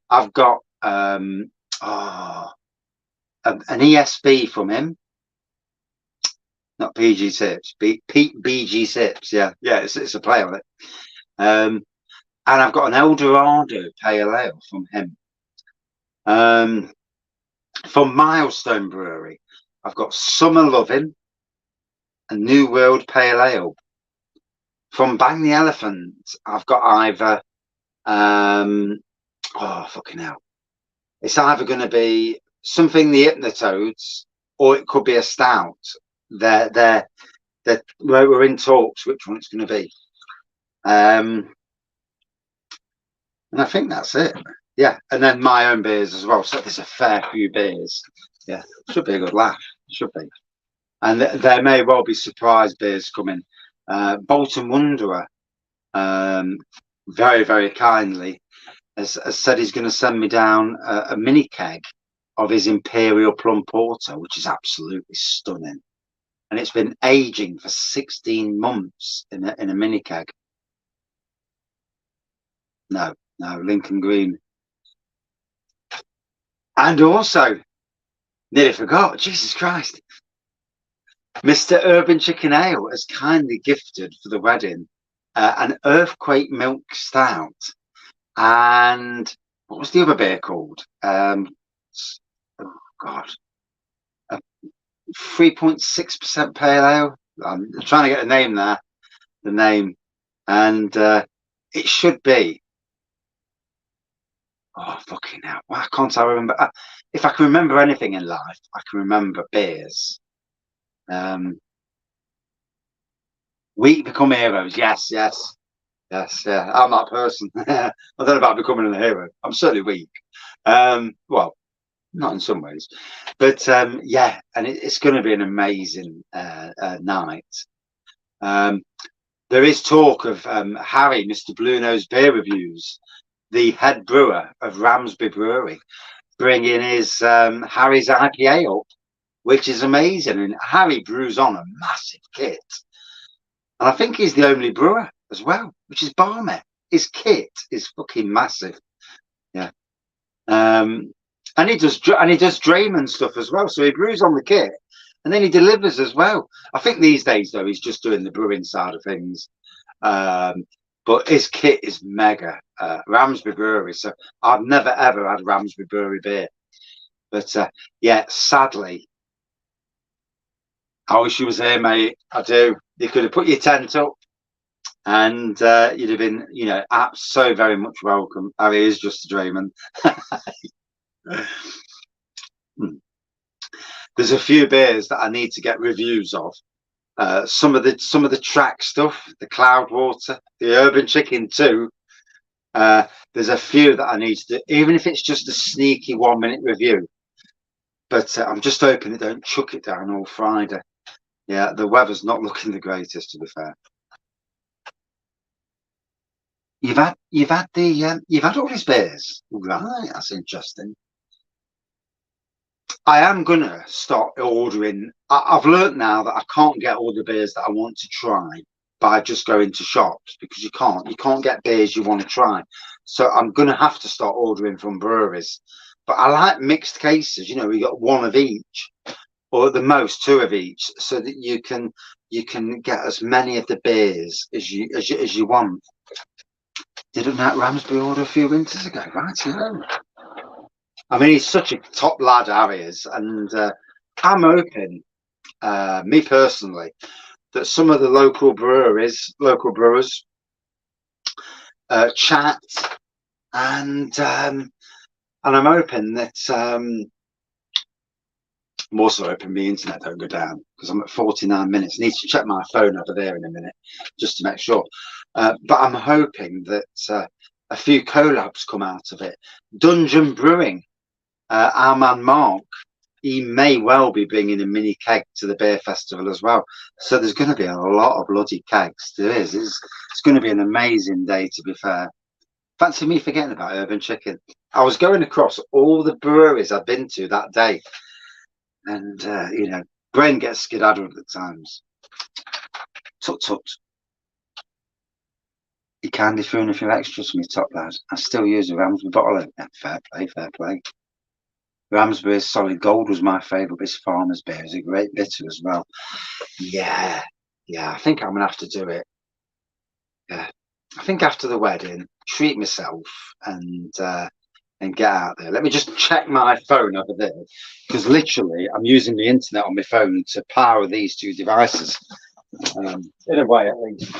S1: I've got an ESB from him, not PG Sips, BG Sips. Yeah, it's a play on it. And I've got an Eldorado Pale Ale from him. From Milestone Brewery, I've got Summer Lovin' and New World Pale Ale. From Bang the Elephant, I've got either oh fucking hell. It's either going to be something the Hypnotoads, or it could be a stout. We're in talks which one it's going to be. And I think that's it. Yeah, and then my own beers as well. So there's a fair few beers. Yeah, should be a good laugh. Should be. And there may well be surprise beers coming. Bolton Wanderer, very, very kindly, has said he's going to send me down a mini keg of his Imperial Plum Porter, which is absolutely stunning. And it's been aging for 16 months in a mini keg. No, Lincoln Green. And also, nearly forgot, Jesus Christ, Mr. Urban Chicken Ale has kindly gifted for the wedding an Earthquake Milk Stout. And what was the other beer called? Oh God, 3.6% pale ale. I'm trying to get the name there, and it should be. Oh fucking hell! Why can't I remember? If I can remember anything in life, I can remember beers. We become heroes. Yes. Yeah. I'm that person. I don't know about becoming a hero. I'm certainly weak. Well, not in some ways, but yeah, and it's going to be an amazing night. There is talk of Harry, Mr. Blue Nose Beer Reviews, the head brewer of Ramsby Brewery, bringing his Harry's IPA up, which is amazing. And Harry brews on a massive kit, and I think he's the only brewer as well, which is balmy. His kit is fucking massive. Yeah. And he does Drayman stuff as well. So he brews on the kit and then he delivers as well. I think these days though he's just doing the brewing side of things. But his kit is mega. Ramsby Brewery. So I've never ever had Ramsby Brewery beer. But yeah, sadly, I wish you was here, mate. I do. You could have put your tent up and you'd have been, so very much welcome. Harry is just a Drayman. There's a few beers that I need to get reviews of. Some of the track stuff, the Cloudwater, the Urban Chicken too. There's a few that I need to do, even if it's just a sneaky 1 minute review. But I'm just hoping they don't chuck it down all Friday. Yeah, the weather's not looking the greatest, to be fair. You've had all these beers, right? That's interesting. I am gonna start ordering. I've learned now that I can't get all the beers that I want to try by just going to shops, because you can't get beers you want to try. So I'm gonna have to start ordering from breweries. But I like mixed cases. We got one of each, or at the most two of each, so that you can get as many of the beers as you want. Didn't that Ramsby order a few winters ago? Right, I mean, he's such a top lad, Harry is, and I'm hoping, me personally, that some of the local brewers chat, and I'm hoping that I'm also hoping the internet don't go down, because I'm at 49 minutes. I need to check my phone over there in a minute just to make sure. But I'm hoping that a few collabs come out of it. Dungeon Brewing. Our man Mark, he may well be bringing a mini keg to the beer festival as well. So there's going to be a lot of bloody kegs. There is. It's going to be an amazing day, to be fair. Fancy me forgetting about Urban Chicken. I was going across all the breweries I've been to that day. And, brain gets skedaddled at times. Tut. You kindly threw in a few extras for me, top lad. I still use a Ramsby bottle. Fair play. Ramsby Solid Gold was my favourite. This Farmer's beer is a great bitter as well. Yeah, I think I'm gonna have to do it. Yeah, I think after the wedding, treat myself and get out there. Let me just check my phone over there, because literally I'm using the internet on my phone to power these two devices. In a way, at least.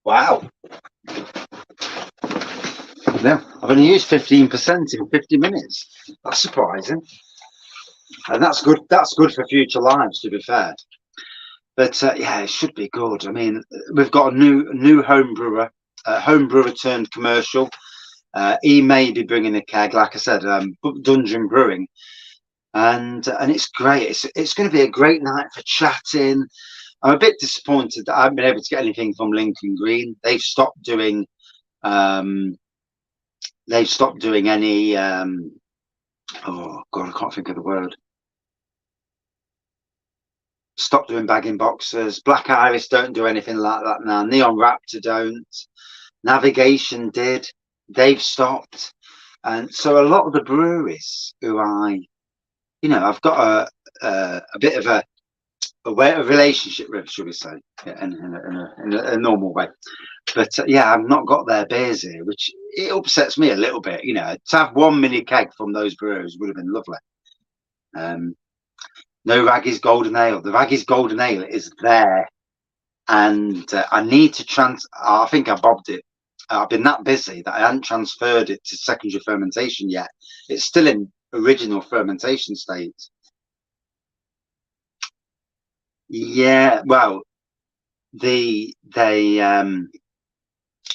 S1: Wow. No, I've only used 15% in 50 minutes. That's surprising. And that's good. That's good for future lives, to be fair. But yeah, it should be good. I mean, we've got a new home brewer, turned commercial. He may be bringing a keg, like I said, Dungeon Brewing, and it's great. It's going to be a great night for chatting. I'm a bit disappointed that I haven't been able to get anything from Lincoln Green. They've stopped doing any. Oh God, I can't think of the word. Stop doing bagging boxes. Black Iris don't do anything like that now. Neon Raptor don't. Navigation did. They've stopped. And so a lot of the breweries who I've got a bit of a relationship with, should we say, in a normal way. But yeah, I've not got their beers here, which it upsets me a little bit. To have one mini keg from those breweries would have been lovely. No Wraggys Golden Ale. The Wraggys Golden Ale is there, and I need to I think I bobbed it. I've been that busy that I hadn't transferred it to secondary fermentation yet. It's still in original fermentation state. Yeah, well, they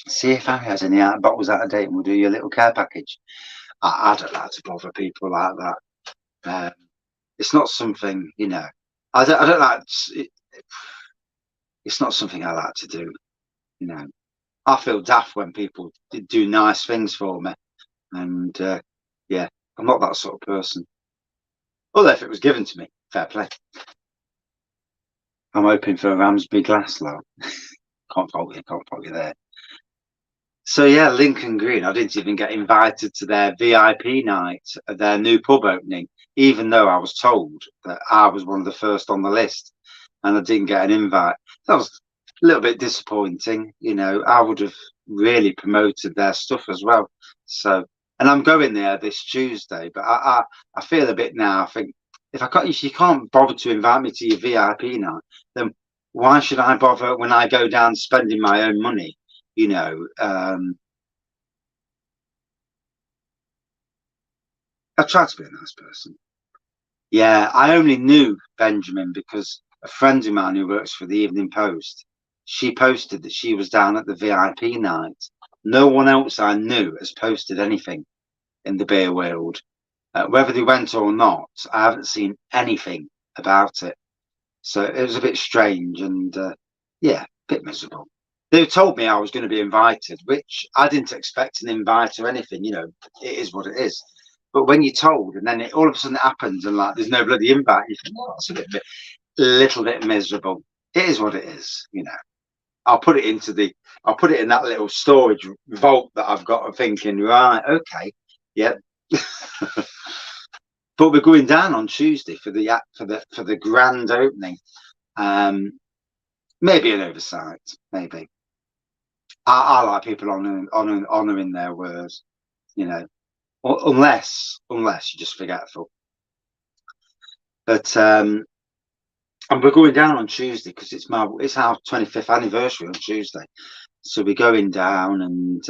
S1: see if I has any bottles out of date, and we'll do your little care package. I don't like to bother people like that. It's not something, I don't like. It's not something I like to do. I feel daft when people do nice things for me, and yeah, I'm not that sort of person. Although if it was given to me, fair play. I'm hoping for a Ramsby glass, though. Can't fault you there. So yeah, Lincoln Green. I didn't even get invited to their VIP night at their new pub opening, even though I was told that I was one of the first on the list, and I didn't get an invite. That was a little bit disappointing. I would have really promoted their stuff as well. So, and I'm going there this Tuesday, but I feel a bit now. I think if you can't bother to invite me to your VIP night, then why should I bother when I go down spending my own money? I try to be a nice person. Yeah, I only knew Benjamin because a friend of mine who works for the Evening Post, she posted that she was down at the VIP night. No one else I knew has posted anything in the beer world. Whether they went or not, I haven't seen anything about it. So it was a bit strange and yeah, a bit miserable. They told me I was going to be invited, which I didn't expect an invite or anything. It is what it is. But when you're told, and then all of a sudden it happens, and there's no bloody invite, you think, well, that's a little bit miserable. It is what it is. I'll put it in that little storage vault that I've got. I'm thinking, right, okay, yep. But we're going down on Tuesday for the grand opening. Maybe an oversight, maybe. I like people honouring their words, unless you're just forgetful. But and we're going down on Tuesday because it's our 25th anniversary on Tuesday, so we're going down and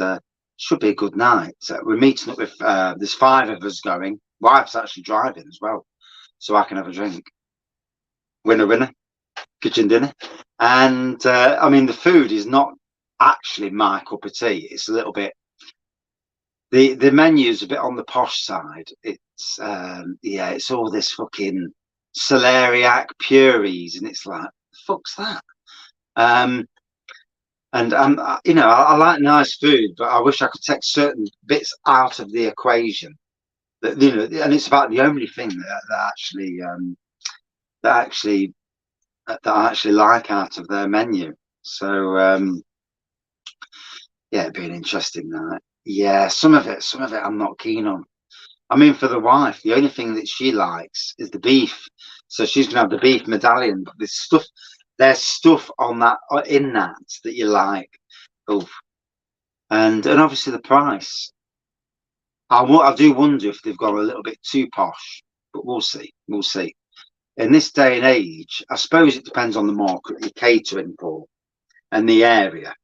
S1: should be a good night. We're meeting up with there's 5 of us going. Wife's actually driving as well, so I can have a drink. Winner, kitchen dinner, and I mean the food is not actually my cup of tea. It's a little bit. The menu's a bit on the posh side. It's it's all this fucking celeriac purees, and it's like, fuck's that? And I like nice food, but I wish I could take certain bits out of the equation. That and it's about the only thing that I actually like out of their menu. So yeah, it'd be an interesting night. Yeah, some of it I'm not keen on. I mean, for the wife, the only thing that she likes is the beef. So she's gonna have the beef medallion, but there's stuff on that in that you like. Oh, and obviously the price. I do wonder if they've gone a little bit too posh, but we'll see. We'll see. In this day and age, I suppose it depends on the market you're catering for and the area.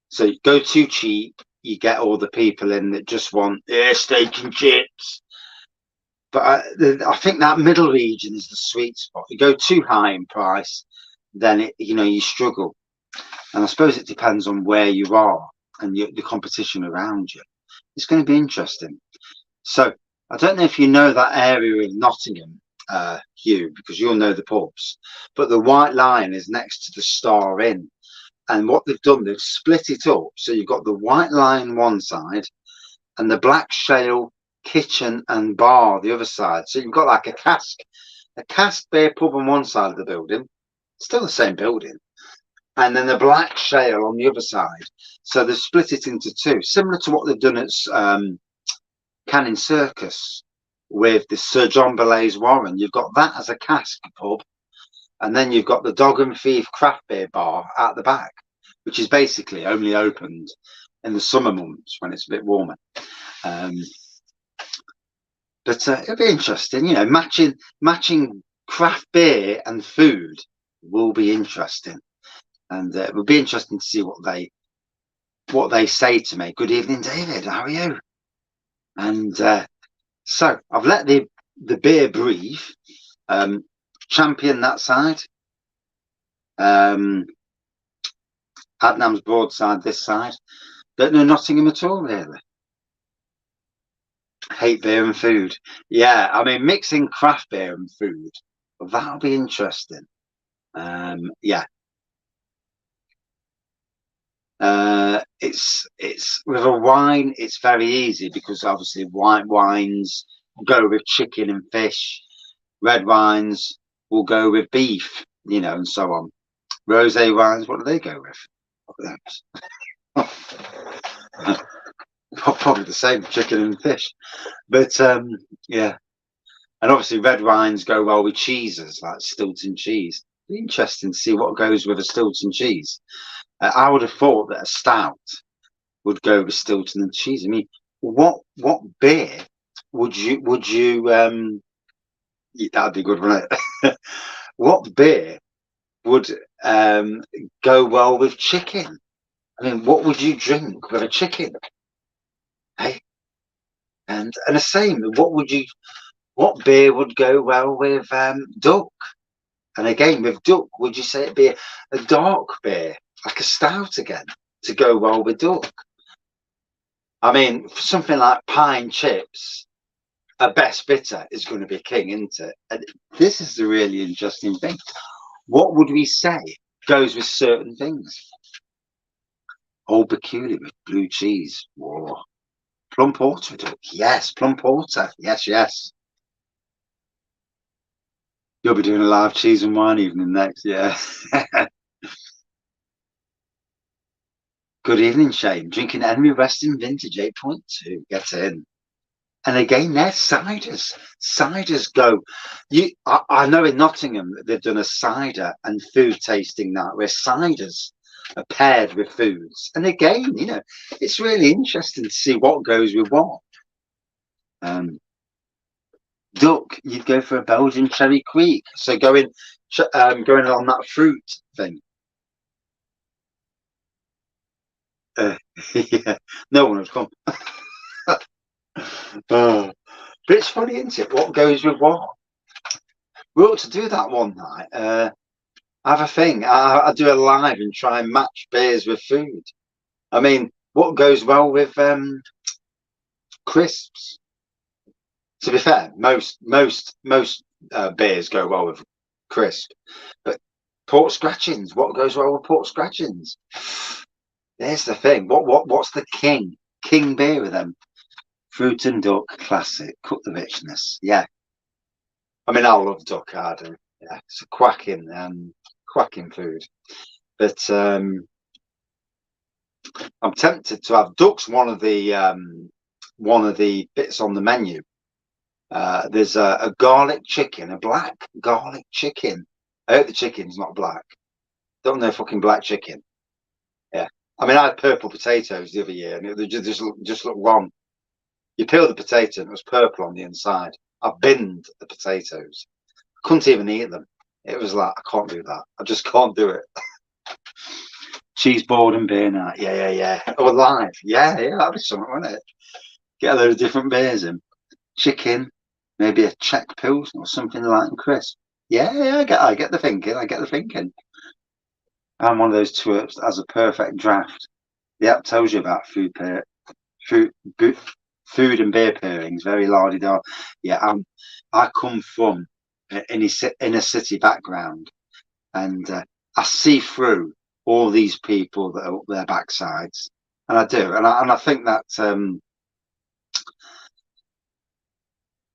S1: So you go too cheap, you get all the people in that just want steak and chips. But I think that middle region is the sweet spot. You go too high in price, then you struggle. And I suppose it depends on where you are and the competition around you. It's going to be interesting. So I don't know if you know that area of Nottingham, Hugh, because you'll know the pubs. But the White Lion is next to the Star Inn. And what they've done, they've split it up. So you've got the White Lion one side and the Black Shale kitchen and bar the other side. So you've got like a cask beer pub on one side of the building, still the same building, and then the Black Shale on the other side. So they've split it into two, similar to what they've done at Canning Circus with the Sir John Belay's Warren. You've got that as a cask pub, and then you've got the Dog and Thief craft beer bar at the back, which is basically only opened in the summer months when it's a bit warmer. But it'll be interesting, matching craft beer and food will be interesting, and it will be interesting to see what they say to me. Good evening, David. How are you? And so I've let the beer breathe. Champion that side. Adnams Broadside this side. Don't know Nottingham at all, really. Hate beer and food. Yeah, I mean, mixing craft beer and food, well, that'll be interesting. Yeah. It's with a wine, it's very easy because obviously white wines go with chicken and fish. Red wines will go with beef, and so on. Rosé wines, what do they go with? Probably the same, chicken and fish. But yeah, and obviously red wines go well with cheeses like Stilton cheese. Be interesting to see what goes with a Stilton cheese. I would have thought that a stout would go with Stilton and cheese. I mean, what beer would you that'd be good, wouldn't it? What beer would go well with chicken? I mean, what would you drink with a chicken? Hey, and the same. What beer would go well with duck? And again, with duck, would you say it'd be a dark beer, like a stout again, to go well with duck? I mean, for something like pine chips, a best bitter is going to be king, isn't it? And this is the really interesting thing. What would we say goes with certain things? Old Peculiar with blue cheese. Whoa. Plum porter. Yes, plum porter. Yes. You'll be doing a live cheese and wine evening next. Yeah. Good evening, Shane. Drinking Enemy Resting Vintage 8.2. Get in. And again, there's ciders. Ciders go. I know in Nottingham they've done a cider and food tasting night where ciders are paired with foods. And again, it's really interesting to see what goes with what. Duck, you'd go for a Belgian Cherry Creek. So going on that fruit thing. Yeah, no one would come. But it's funny, isn't it? What goes with what? We ought to do that one night. I have a thing. I do a live and try and match beers with food. I mean, what goes well with crisps? To be fair, most beers go well with crisp, but pork scratchings. What goes well with pork scratchings? There's the thing. What's the king beer with them? Fruit and duck classic. Cut the richness. Yeah. I mean, I love duck. I do. Yeah, it's a quacking food. But I'm tempted to have duck's one of the bits on the menu. There's a garlic chicken, a black garlic chicken. I hope the chicken's not black. Don't know fucking black chicken. Yeah. I mean, I had purple potatoes the other year, and they just looked wrong. You peel the potato, and it was purple on the inside. I binned the potatoes. Couldn't even eat them. It was like, I can't do that. I just can't do it. Cheese board and beer night. Yeah. Or live. Yeah, that'd be something, wouldn't it? Get a load of different beers in. Chicken, maybe a Czech Pilsner or something light and crisp. Yeah, I get the thinking. I'm one of those twerps that has a perfect draft. The app tells you about food and beer pairings, very la-di-da. Yeah, I come from in a city background, and I see through all these people that are up their backsides, and I do, and I think that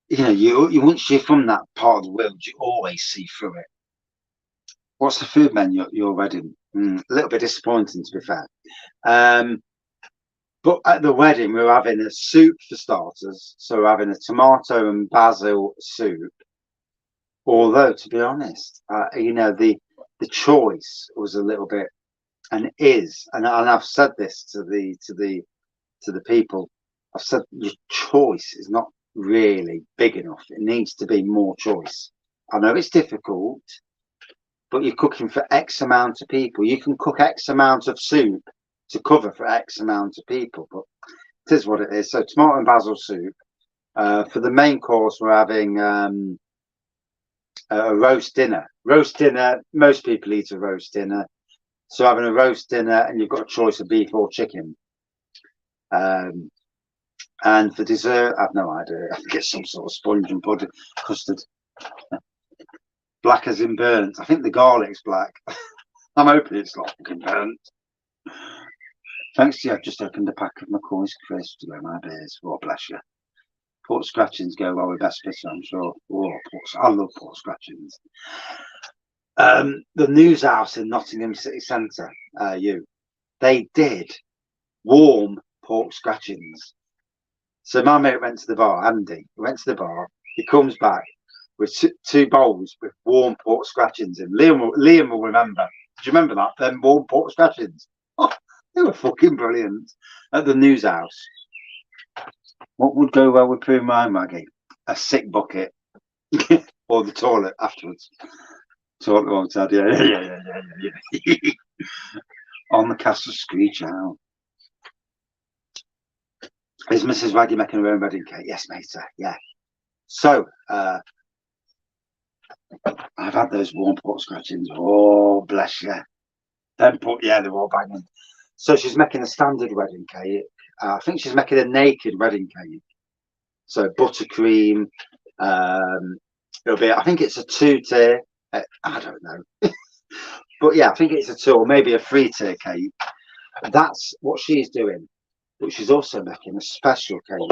S1: you once you're from that part of the world, you always see through it. What's the food menu at your wedding? A little bit disappointing, to be fair. But at the wedding, we were having a soup for starters. So we're having a tomato and basil soup. Although, to be honest, the choice was a little bit, and is, and I've said this to the people. I've said the choice is not really big enough. It needs to be more choice. I know it's difficult, but you're cooking for X amount of people. You can cook X amount of soup to cover for X amount of people, but it is what it is. So tomato and basil soup. For the main course, we're having a roast dinner. Roast dinner, most people eat a roast dinner. So having a roast dinner, and you've got a choice of beef or chicken. And for dessert, I've no idea. I get some sort of sponge and pudding, custard. Black as in burnt. I think the garlic's black. I'm hoping it's not fucking burnt. Thanks to you, I've just opened a pack of Mcewans crisps to go my beers. Oh, bless you. Pork scratchings go well with best bitter, I'm sure. Oh, I love pork scratchings. The news house in Nottingham City Centre, they did warm pork scratchings. So my mate went to the bar, Andy. He went to the bar. He comes back with two bowls with warm pork scratchings in. Liam will remember. Do you remember that? Them warm pork scratchings. Oh, they were fucking brilliant. At the news house. What would go well with poo my Maggie? A sick bucket. Or the toilet afterwards. Toilet one side, yeah. On the castle screech out. Is Mrs. Wraggy making her own wedding cake? Yes, mate. Yeah. So, I've had those warm pork scratchings. Oh, bless you. They're all banging. So she's making a standard wedding cake. I think she's making a naked wedding cake. So buttercream. It'll be. I think it's a 2-tier. I don't know. But yeah, I think it's a 2 or maybe a 3-tier cake. That's what she's doing. But she's also making a special cake.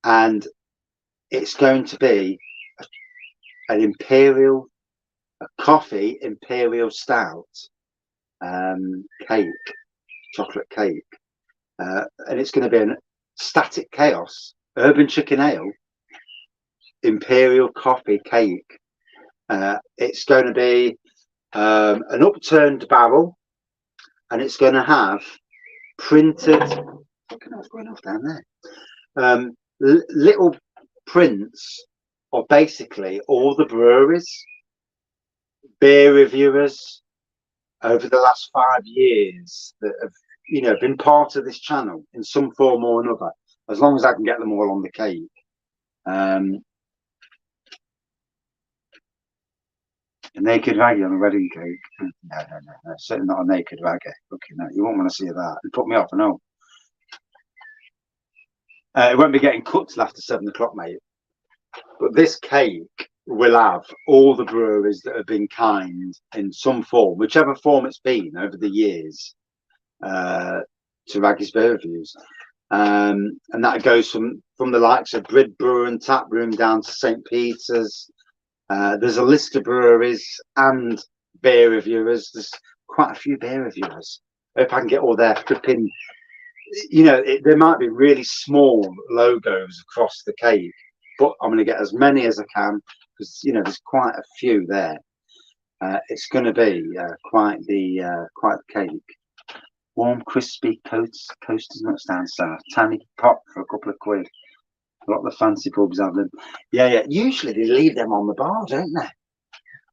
S1: And it's going to be a coffee imperial stout cake, chocolate cake. And it's going to be a static chaos, urban chicken ale, imperial coffee cake. It's going to be an upturned barrel, and it's going to have printed. Fucking hell, what's going on down there? Little prints of basically all the breweries, beer reviewers over the last 5 years that have, been part of this channel in some form or another. As long as I can get them all on the cake. A naked raggy on a wedding cake? No. Certainly not a naked raggy. Okay, no, you won't want to see that. It put me off, I know. It won't be getting cut till after 7 o'clock, mate. But this cake will have all the breweries that have been kind in some form, whichever form it's been over the years, to Wraggys Beer Reviews. And that goes from the likes of Brid Brewer and Tap Room down to St. Peter's. There's a list of breweries and beer reviewers. There's quite a few beer reviewers. I hope I can get all their flipping you know, there might be really small logos across the cake, but I'm going to get as many as I can because, you know, there's quite a few there. It's going to be quite the cake. Warm, crispy coasters, not down south. Tiny pop for a couple of quid. A lot of the fancy pubs have them. Yeah. Usually they leave them on the bar, don't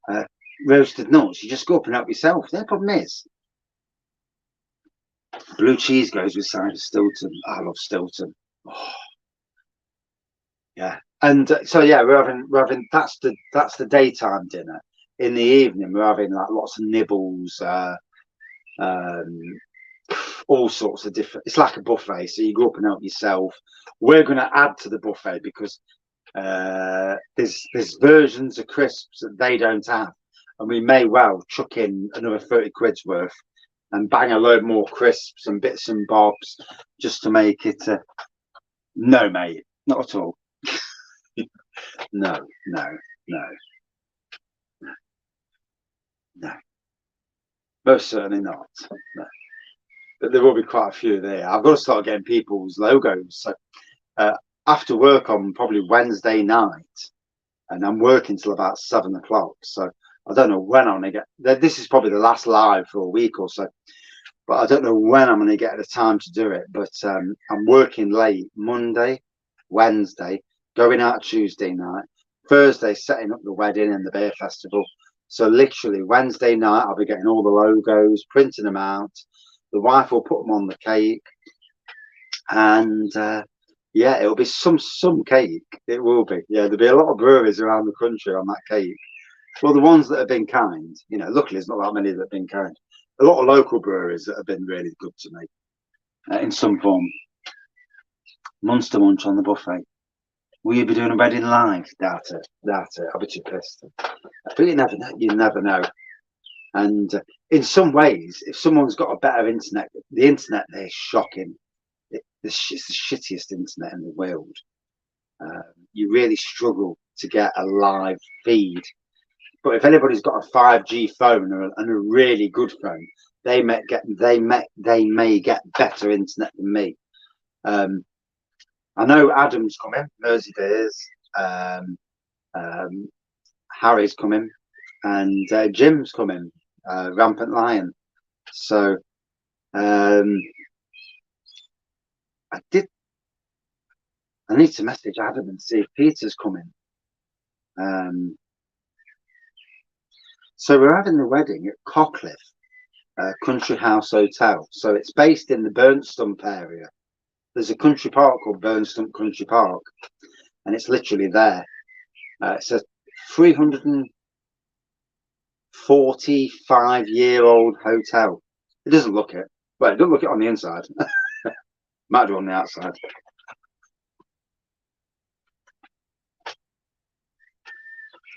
S1: they? Roasted nuts. You just go up and help yourself. The problem is, blue cheese goes with side of Stilton. I love Stilton. Oh, yeah. And so yeah, we're having that's the daytime dinner. In the evening, we're having like lots of nibbles. All sorts of different. It's like a buffet, so you go up and help yourself. We're going to add to the buffet because there's versions of crisps that they don't have, and we may well chuck in another 30 quid's worth and bang a load more crisps and bits and bobs just to make it. No, mate, not at all. No. Most certainly not. No. But there will be quite a few there. I've got to start getting people's logos. So after work on probably Wednesday night, and I'm working till about 7 o'clock. So I don't know when I'm going to get. This is probably the last live for a week or so, but I don't know when I'm going to get the time to do it. But I'm working late Monday, Wednesday, going out Tuesday night, Thursday setting up the wedding and the beer festival. So literally Wednesday night, I'll be getting all the logos, printing them out. The wife will put them on the cake, and yeah, it'll be some cake. It will be. Yeah, there'll be a lot of breweries around the country on that cake. Well, the ones that have been kind, you know, luckily there's not that many that have been kind. A lot of local breweries that have been really good to me in some form. Monster Munch on the buffet. Will you be doing a wedding live? Doubt it. I'll be too pissed. But you never know. You never know. And in some ways, if someone's got a better internet, the internet there is shocking. It's the shittiest internet in the world. You really struggle to get a live feed. But if anybody's got a 5G phone and a really good phone, they may get better internet than me. I know Adam's coming, Mersey Beers, Harry's coming, and Jim's coming, Rampant Lion. So I need to message Adam and see if Peter's coming. So we're having the wedding at Cockliffe Country House Hotel. So it's based in the Burnstump area. There's a country park called Burnstump Country Park, and it's literally there. It's a 345-year-old hotel. It doesn't look it. Well, it doesn't look it on the inside. Might do on the outside.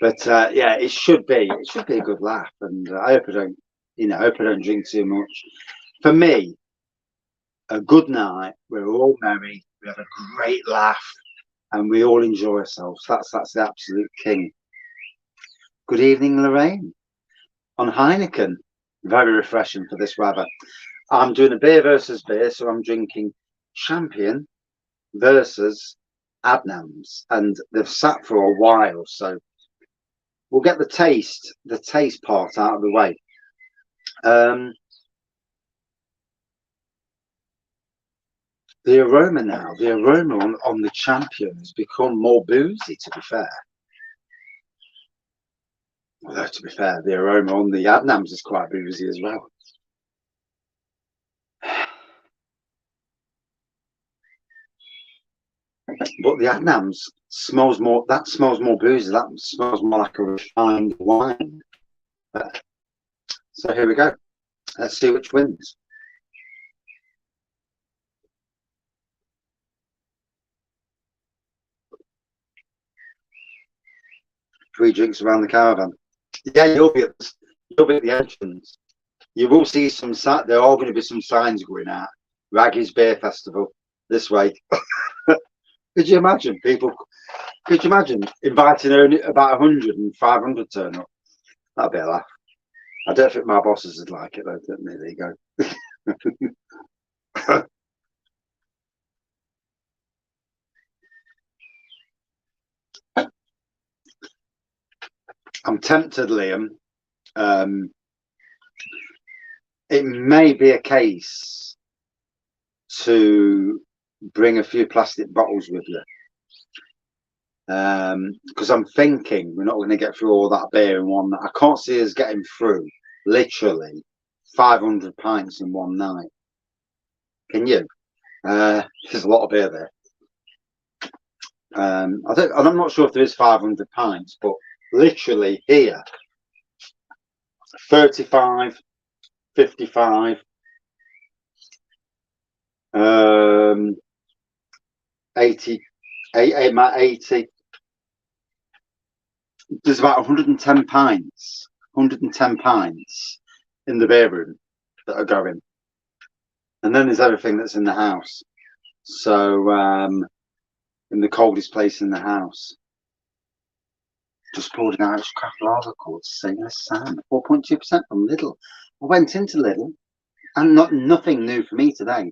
S1: But yeah, it should be a good laugh, and I hope I don't, hope I don't drink too much. For me, a good night. We're all merry. We have a great laugh, and we all enjoy ourselves. That's the absolute king. Good evening, Lorraine. On Heineken, very refreshing for this weather. I'm doing a beer versus beer, so I'm drinking Champion versus Adnams, and they've sat for a while, so we'll get the taste part out of the way. The aroma on the Champion has become more boozy, to be fair. Although, to be fair, the aroma on the Adnams is quite boozy as well. But the Adnams smells more boozy. That smells more like a refined wine. So here we go. Let's see which wins. 3 drinks around the caravan. Yeah, you'll be at the entrance. You will see some. There are going to be some signs going out. Wraggys Beer Festival this way. Could you imagine people? Could you imagine inviting only about 100 and 500 turn up? That'd be a laugh. I don't think my bosses would like it though. There you go. I'm tempted, Liam. It may be a case to bring a few plastic bottles with you, because I'm thinking we're not going to get through all that beer in one night. I can't see us getting through literally 500 pints in one night. Can you? There's a lot of beer there. I'm not sure if there is 500 pints, but literally here, 35, 55, 80, 80. There's about 110 pints in the beer room that are going, and then there's everything that's in the house. So in the coldest place in the house, just poured an Irish craft lager called Sailor Sam, 4.2% from Lidl. I went into Lidl, and nothing new for me today.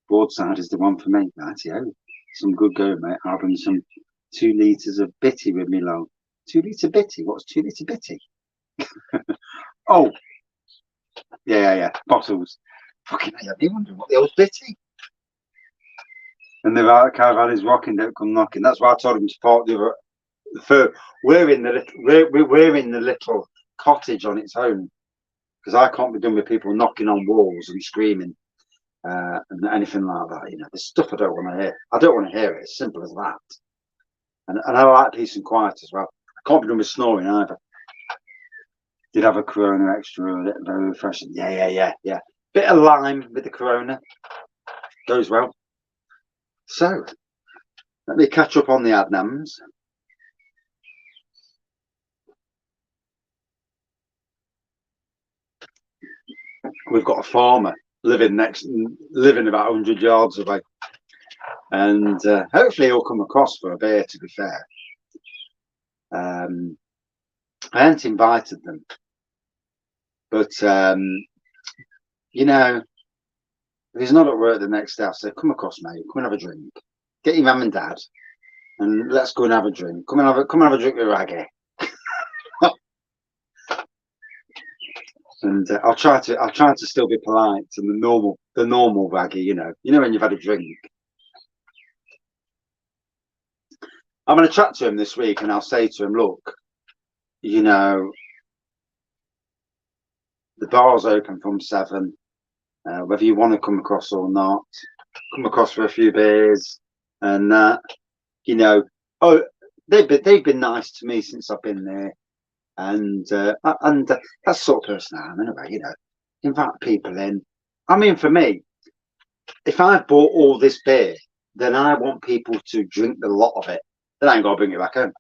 S1: Broadside is the one for me. Rightio. Some good go, mate. I'll bring some 2 litres of bitty with me, love. 2 litre bitty? What's 2 litre bitty? Oh, yeah. Bottles. Fucking hell, I wonder what the old bitty. And they've kind of had his rocking, don't come knocking. That's why I told him to park the other. We're in the little cottage on its own, because I can't be done with people knocking on walls and screaming and anything like that. You know, there's stuff I don't want to hear. I don't want to hear it. As simple as that. And I like peace and quiet as well. I can't be done with snoring either. Did have a Corona extra, very refreshing. Yeah. Bit of lime with the Corona goes well. So let me catch up on the Adnams. We've got a farmer living about 100 yards away, and hopefully he'll come across for a beer, to be fair. I hadn't invited them, but you know, if he's not at work the next day, I'll say, come across, mate, come and have a drink, get your mum and dad, and let's go and have a drink. Come and have a drink with Wraggy. And I'll try to still be polite and the normal Wraggy, you know when you've had a drink. I'm going to chat to him this week, and I'll say to him, look, you know, the bar's open from 7. Whether you want to come across or not, come across for a few beers, and you know, they've been nice to me since I've been there, and that's the sort of person I am anyway. You know, invite people in. I mean, for me, if I've bought all this beer, then I want people to drink the lot of it. Then I ain't got to bring it back home.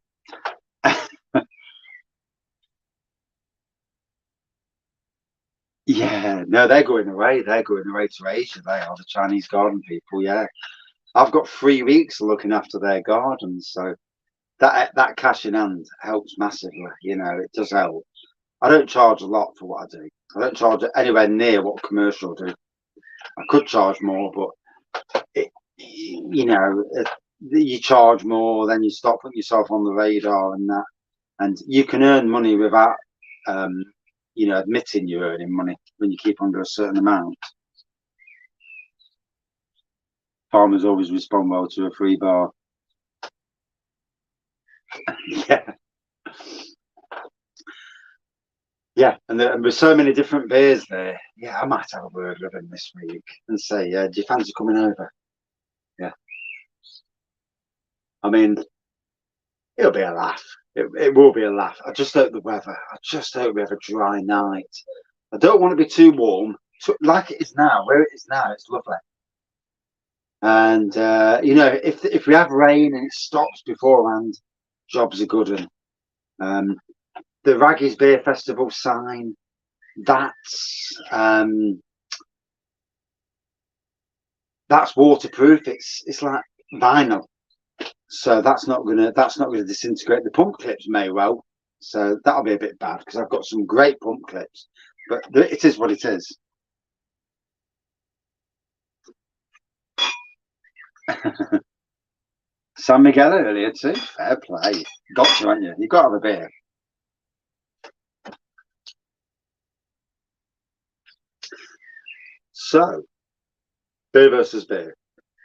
S1: Yeah, no, they're going away. They're going away to Asia. They are the Chinese garden people. Yeah, I've got 3 weeks looking after their gardens, so that cash in hand helps massively. You know, it does help. I don't charge a lot for what I do. I don't charge anywhere near what commercial do. I could charge more, but you know, you charge more, then you stop putting yourself on the radar and that, and you can earn money without you know, admitting you're earning money when you keep under a certain amount. Farmers always respond well to a free bar. Yeah, and with so many different beers there, yeah, I might have a word with him this week and say, do you fancy coming over? Yeah, I mean, it'll be a laugh. It will be a laugh. I just hope the weather. I just hope we have a dry night. I don't want to be too warm, like it is now. Where it is now, it's lovely. And you know, if we have rain and it stops beforehand, jobs are good. And the Wraggys Beer Festival sign, that's waterproof. It's like vinyl, so that's not gonna disintegrate. The pump clips may well, so that'll be a bit bad because I've got some great pump clips, but it is what it is. San Miguel earlier too. Fair play. Got to, haven't you? You've got to have a beer. So, beer versus beer.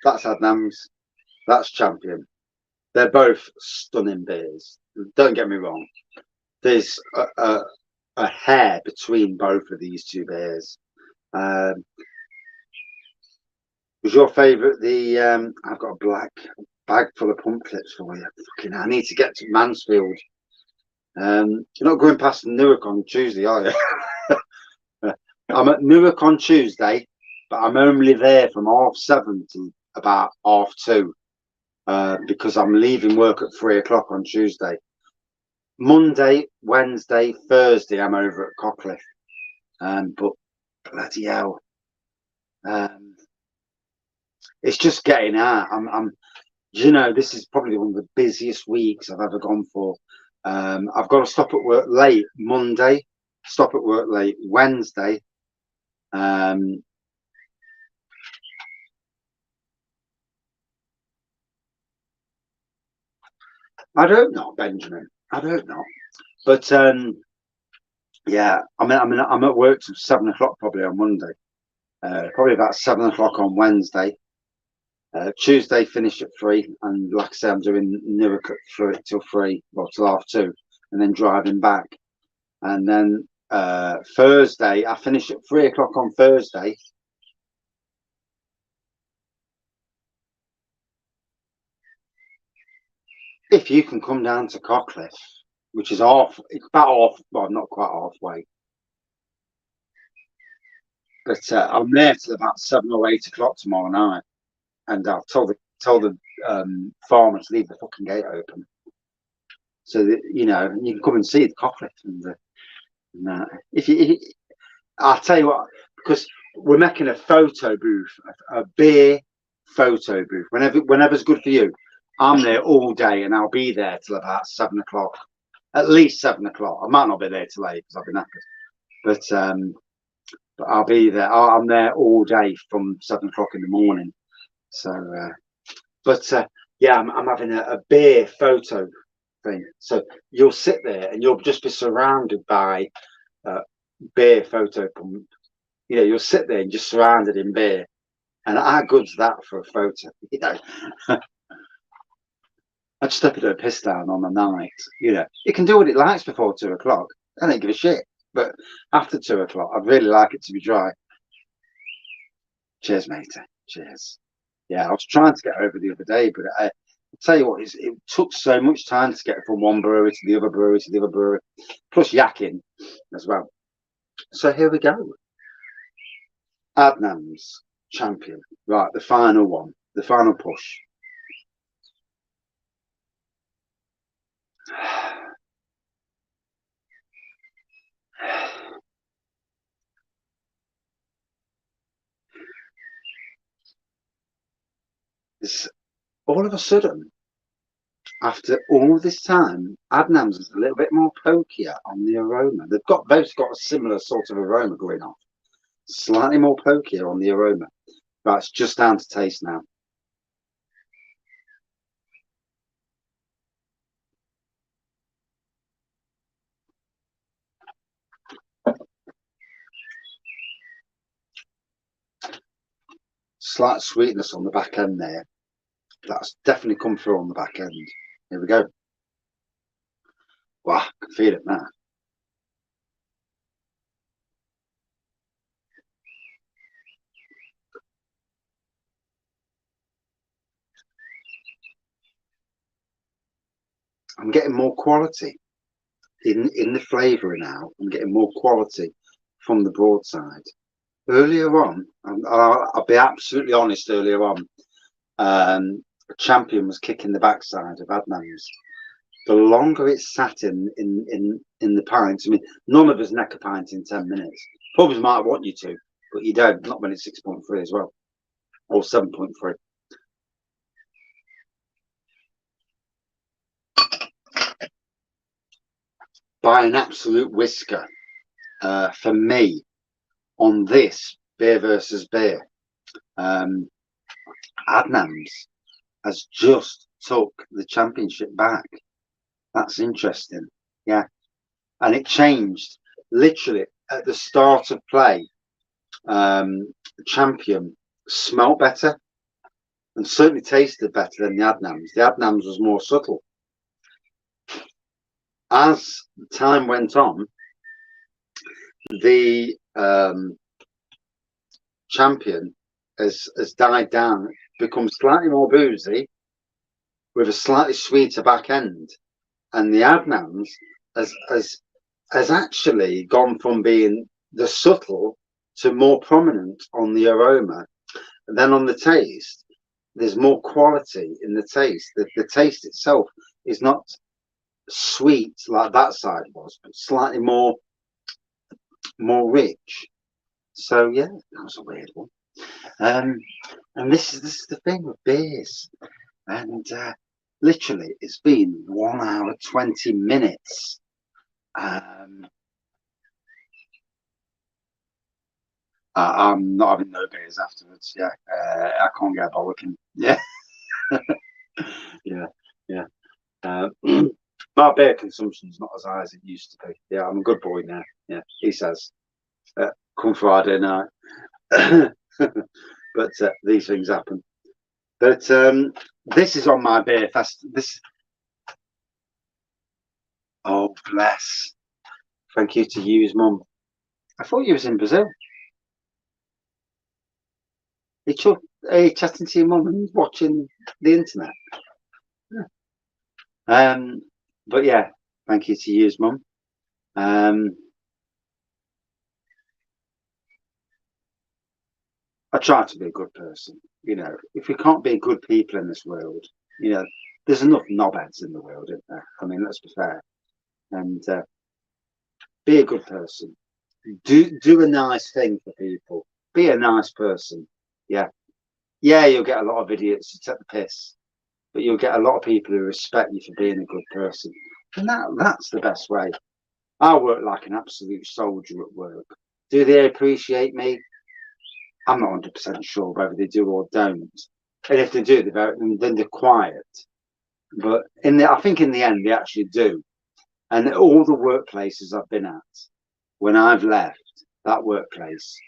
S1: That's Adnams. That's Champion. They're both stunning beers. Don't get me wrong. There's a hair between both of these two beers. Was your favourite the? I've got a black bag full of pump clips for you. Fucking, I need to get to Mansfield. You're not going past Newark on Tuesday, are you? I'm at Newark on Tuesday, but I'm only there from 7:30 to about 2:30 because I'm leaving work at 3 o'clock on Tuesday. Monday, Wednesday, Thursday, I'm over at Cockliffe. But bloody hell, it's just getting out. You know, this is probably one of the busiest weeks I've ever gone for. I've got to stop at work late Monday, stop at work late Wednesday. I don't know, Benjamin. I don't know, but yeah, I'm at work till 7 o'clock probably on Monday. Probably about 7 o'clock on Wednesday. Tuesday finish at 3, and like I say, I'm doing Newark till 3, well till 2:30, and then driving back. And then Thursday, I finish at 3 o'clock on Thursday. If you can come down to Cockliffe, which is it's about half, well, not quite halfway, but I'm there till about 7 or 8 o'clock tomorrow night, and I'll tell the farmer to leave the fucking gate open, so that you know you can come and see the Cockliffe. And I'll tell you what, because we're making a photo booth, a beer photo booth. Whenever's good for you. I'm there all day, and I'll be there till about 7 o'clock, at least 7 o'clock. I might not be there till 8 because I've been knackered, but I'll be there. I'm there all day from 7 o'clock in the morning. So, yeah, I'm having a beer photo thing. So you'll sit there, and you'll just be surrounded by beer photo. You know, you'll sit there and just surrounded in beer. And how good's that for a photo? You know. I'd step it a piss down on the night. You know, it can do what it likes before 2 o'clock. I don't give a shit. But after 2 o'clock, I'd really like it to be dry. Cheers, matey. Cheers. Yeah, I was trying to get over the other day, but I'll tell you what, it took so much time to get from one brewery to the other brewery to the other brewery, plus yakking as well. So here we go. Adnams Champion. Right, the final one, the final push. It's all of a sudden, after all this time, Adnams is a little bit more pokier on the aroma. They've both got a similar sort of aroma going off. Slightly more pokier on the aroma. But it's just down to taste now. Slight sweetness on the back end there. That's definitely come through on the back end. Here we go. Wow, I can feel it now. I'm getting more quality in the flavouring now. I'm getting more quality from the Broadside. Earlier on, I'll be absolutely honest. Earlier on, Champion was kicking the backside of Adnams. The longer it sat in the pints, I mean, none of us neck a pint in 10 minutes. Pubs might want you to, but you don't. Not when it's 6.3 as well, or 7.3. By an absolute whisker for me on this beer versus beer. Adnams has just took the championship back. That's interesting. Yeah. And it changed literally at the start of play. Champion smelled better and certainly tasted better than the Adnams. The Adnams was more subtle. As time went on, the Champion has died down, become slightly more boozy with a slightly sweeter back end, and the Adnams has actually gone from being the subtle to more prominent on the aroma. And then on the taste, there's more quality in the taste. The taste itself is not sweet like that side was, but slightly more rich. So yeah, that was a weird one. And this is the thing with beers, and literally it's been 1 hour 20 minutes. I'm not having no beers afterwards. Yeah, I can't get bollocking. Yeah, yeah. My beer consumption is not as high as it used to be. Yeah, I'm a good boy now. Yeah, he says. Come Friday night. But these things happen. But this is on my beer fest. This. Oh bless. Thank you to you, Mum. I thought you was in Brazil. Are you chatting to your mum and watching the internet? Yeah. But yeah, thank you to you, Mum. I try to be a good person. You know, if we can't be good people in this world, you know, there's enough knobheads in the world, isn't there? I mean, let's be fair. And be a good person. Do a nice thing for people. Be a nice person. Yeah. Yeah, you'll get a lot of idiots who take the piss, but you'll get a lot of people who respect you for being a good person. And that's the best way. I work like an absolute soldier at work. Do they appreciate me? I'm not 100% sure whether they do or don't. And if they do, then they're quiet. But I think in the end, they actually do. And all the workplaces I've been at, when I've left that workplace,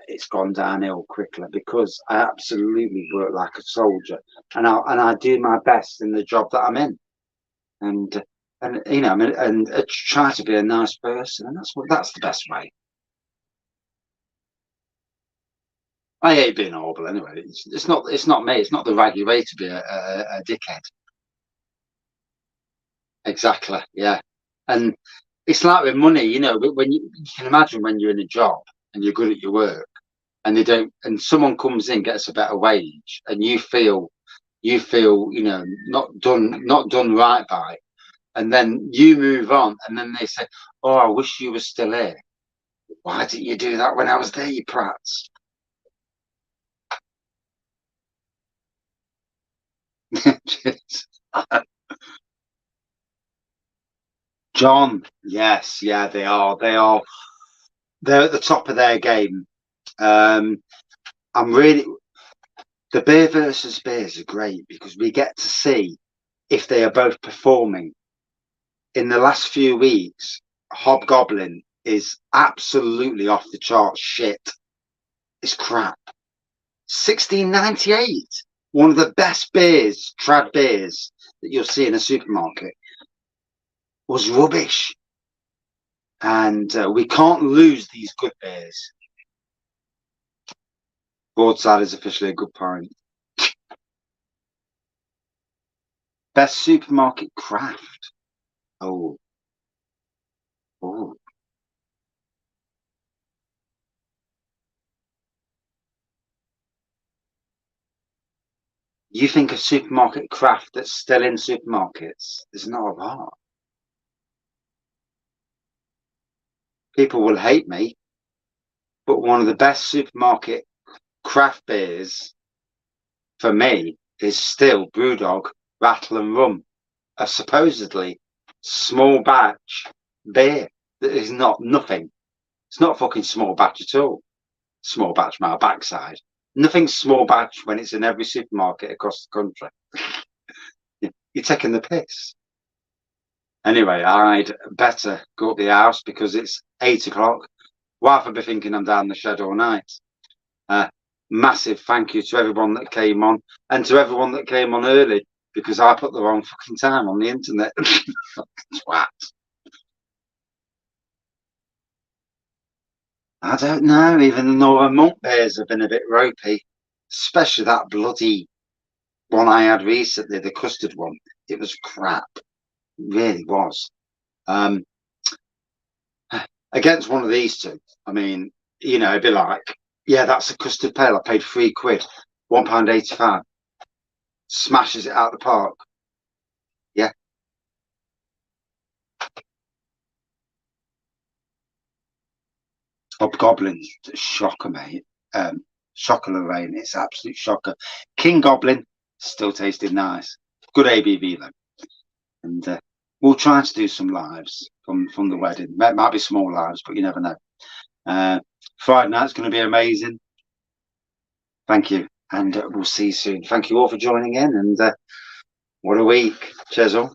S1: it's gone downhill quickly because I absolutely work like a soldier, and I do my best in the job that I'm in, and you know, and try to be a nice person, and that's the best way. I hate being horrible anyway. It's not me. It's not the Wraggy way to be a dickhead. Exactly. Yeah, and it's like with money, you know. When you can imagine when you're in a job and you're good at your work, and they don't, and someone comes in, gets a better wage, and you feel, you know, not done right by, and then you move on, and then they say, "Oh, I wish you were still here. Why didn't you do that when I was there, you prats?" John, yes, yeah, they are. They're at the top of their game. I'm really the beer versus beers are great because we get to see if they are both performing. In the last few weeks, Hobgoblin is absolutely off the chart shit. It's crap. 16.98. One of the best beers, trad beers that you'll see in a supermarket, was rubbish. And we can't lose these good beers. Broadside is officially a good pint. Best supermarket craft. Oh. Oh. You think of supermarket craft that's still in supermarkets? There's not a lot. People will hate me, but one of the best supermarket craft beers for me is still Brewdog Rattle and Rum, a supposedly small batch beer that is nothing. It's not a fucking small batch at all. Small batch my backside. Nothing's small batch when it's in every supermarket across the country. You're taking the piss. Anyway, I'd better go up the house because it's 8 o'clock. Wife will be thinking I'm down the shed all night. Massive thank you to everyone that came on, and to everyone that came on early, because I put the wrong fucking time on the internet. Twat. I don't know. Even the Northern monk bears have been a bit ropey, especially that bloody one I had recently, the custard one. It was crap. It really was. Against one of these two, I mean, you know, it'd be like, yeah, that's a custard pail. I paid £3, £1.85. Smashes it out the park. Yeah. Hobgoblin, shocker, mate. Shocker Lorraine, it's absolute shocker. King Goblin still tasted nice. Good ABV though. And we'll try to do some lives from the wedding. Might be small lives, but you never know. Friday night's going to be amazing. Thank you, and we'll see you soon. Thank you all for joining in, and what a week. Cheers all.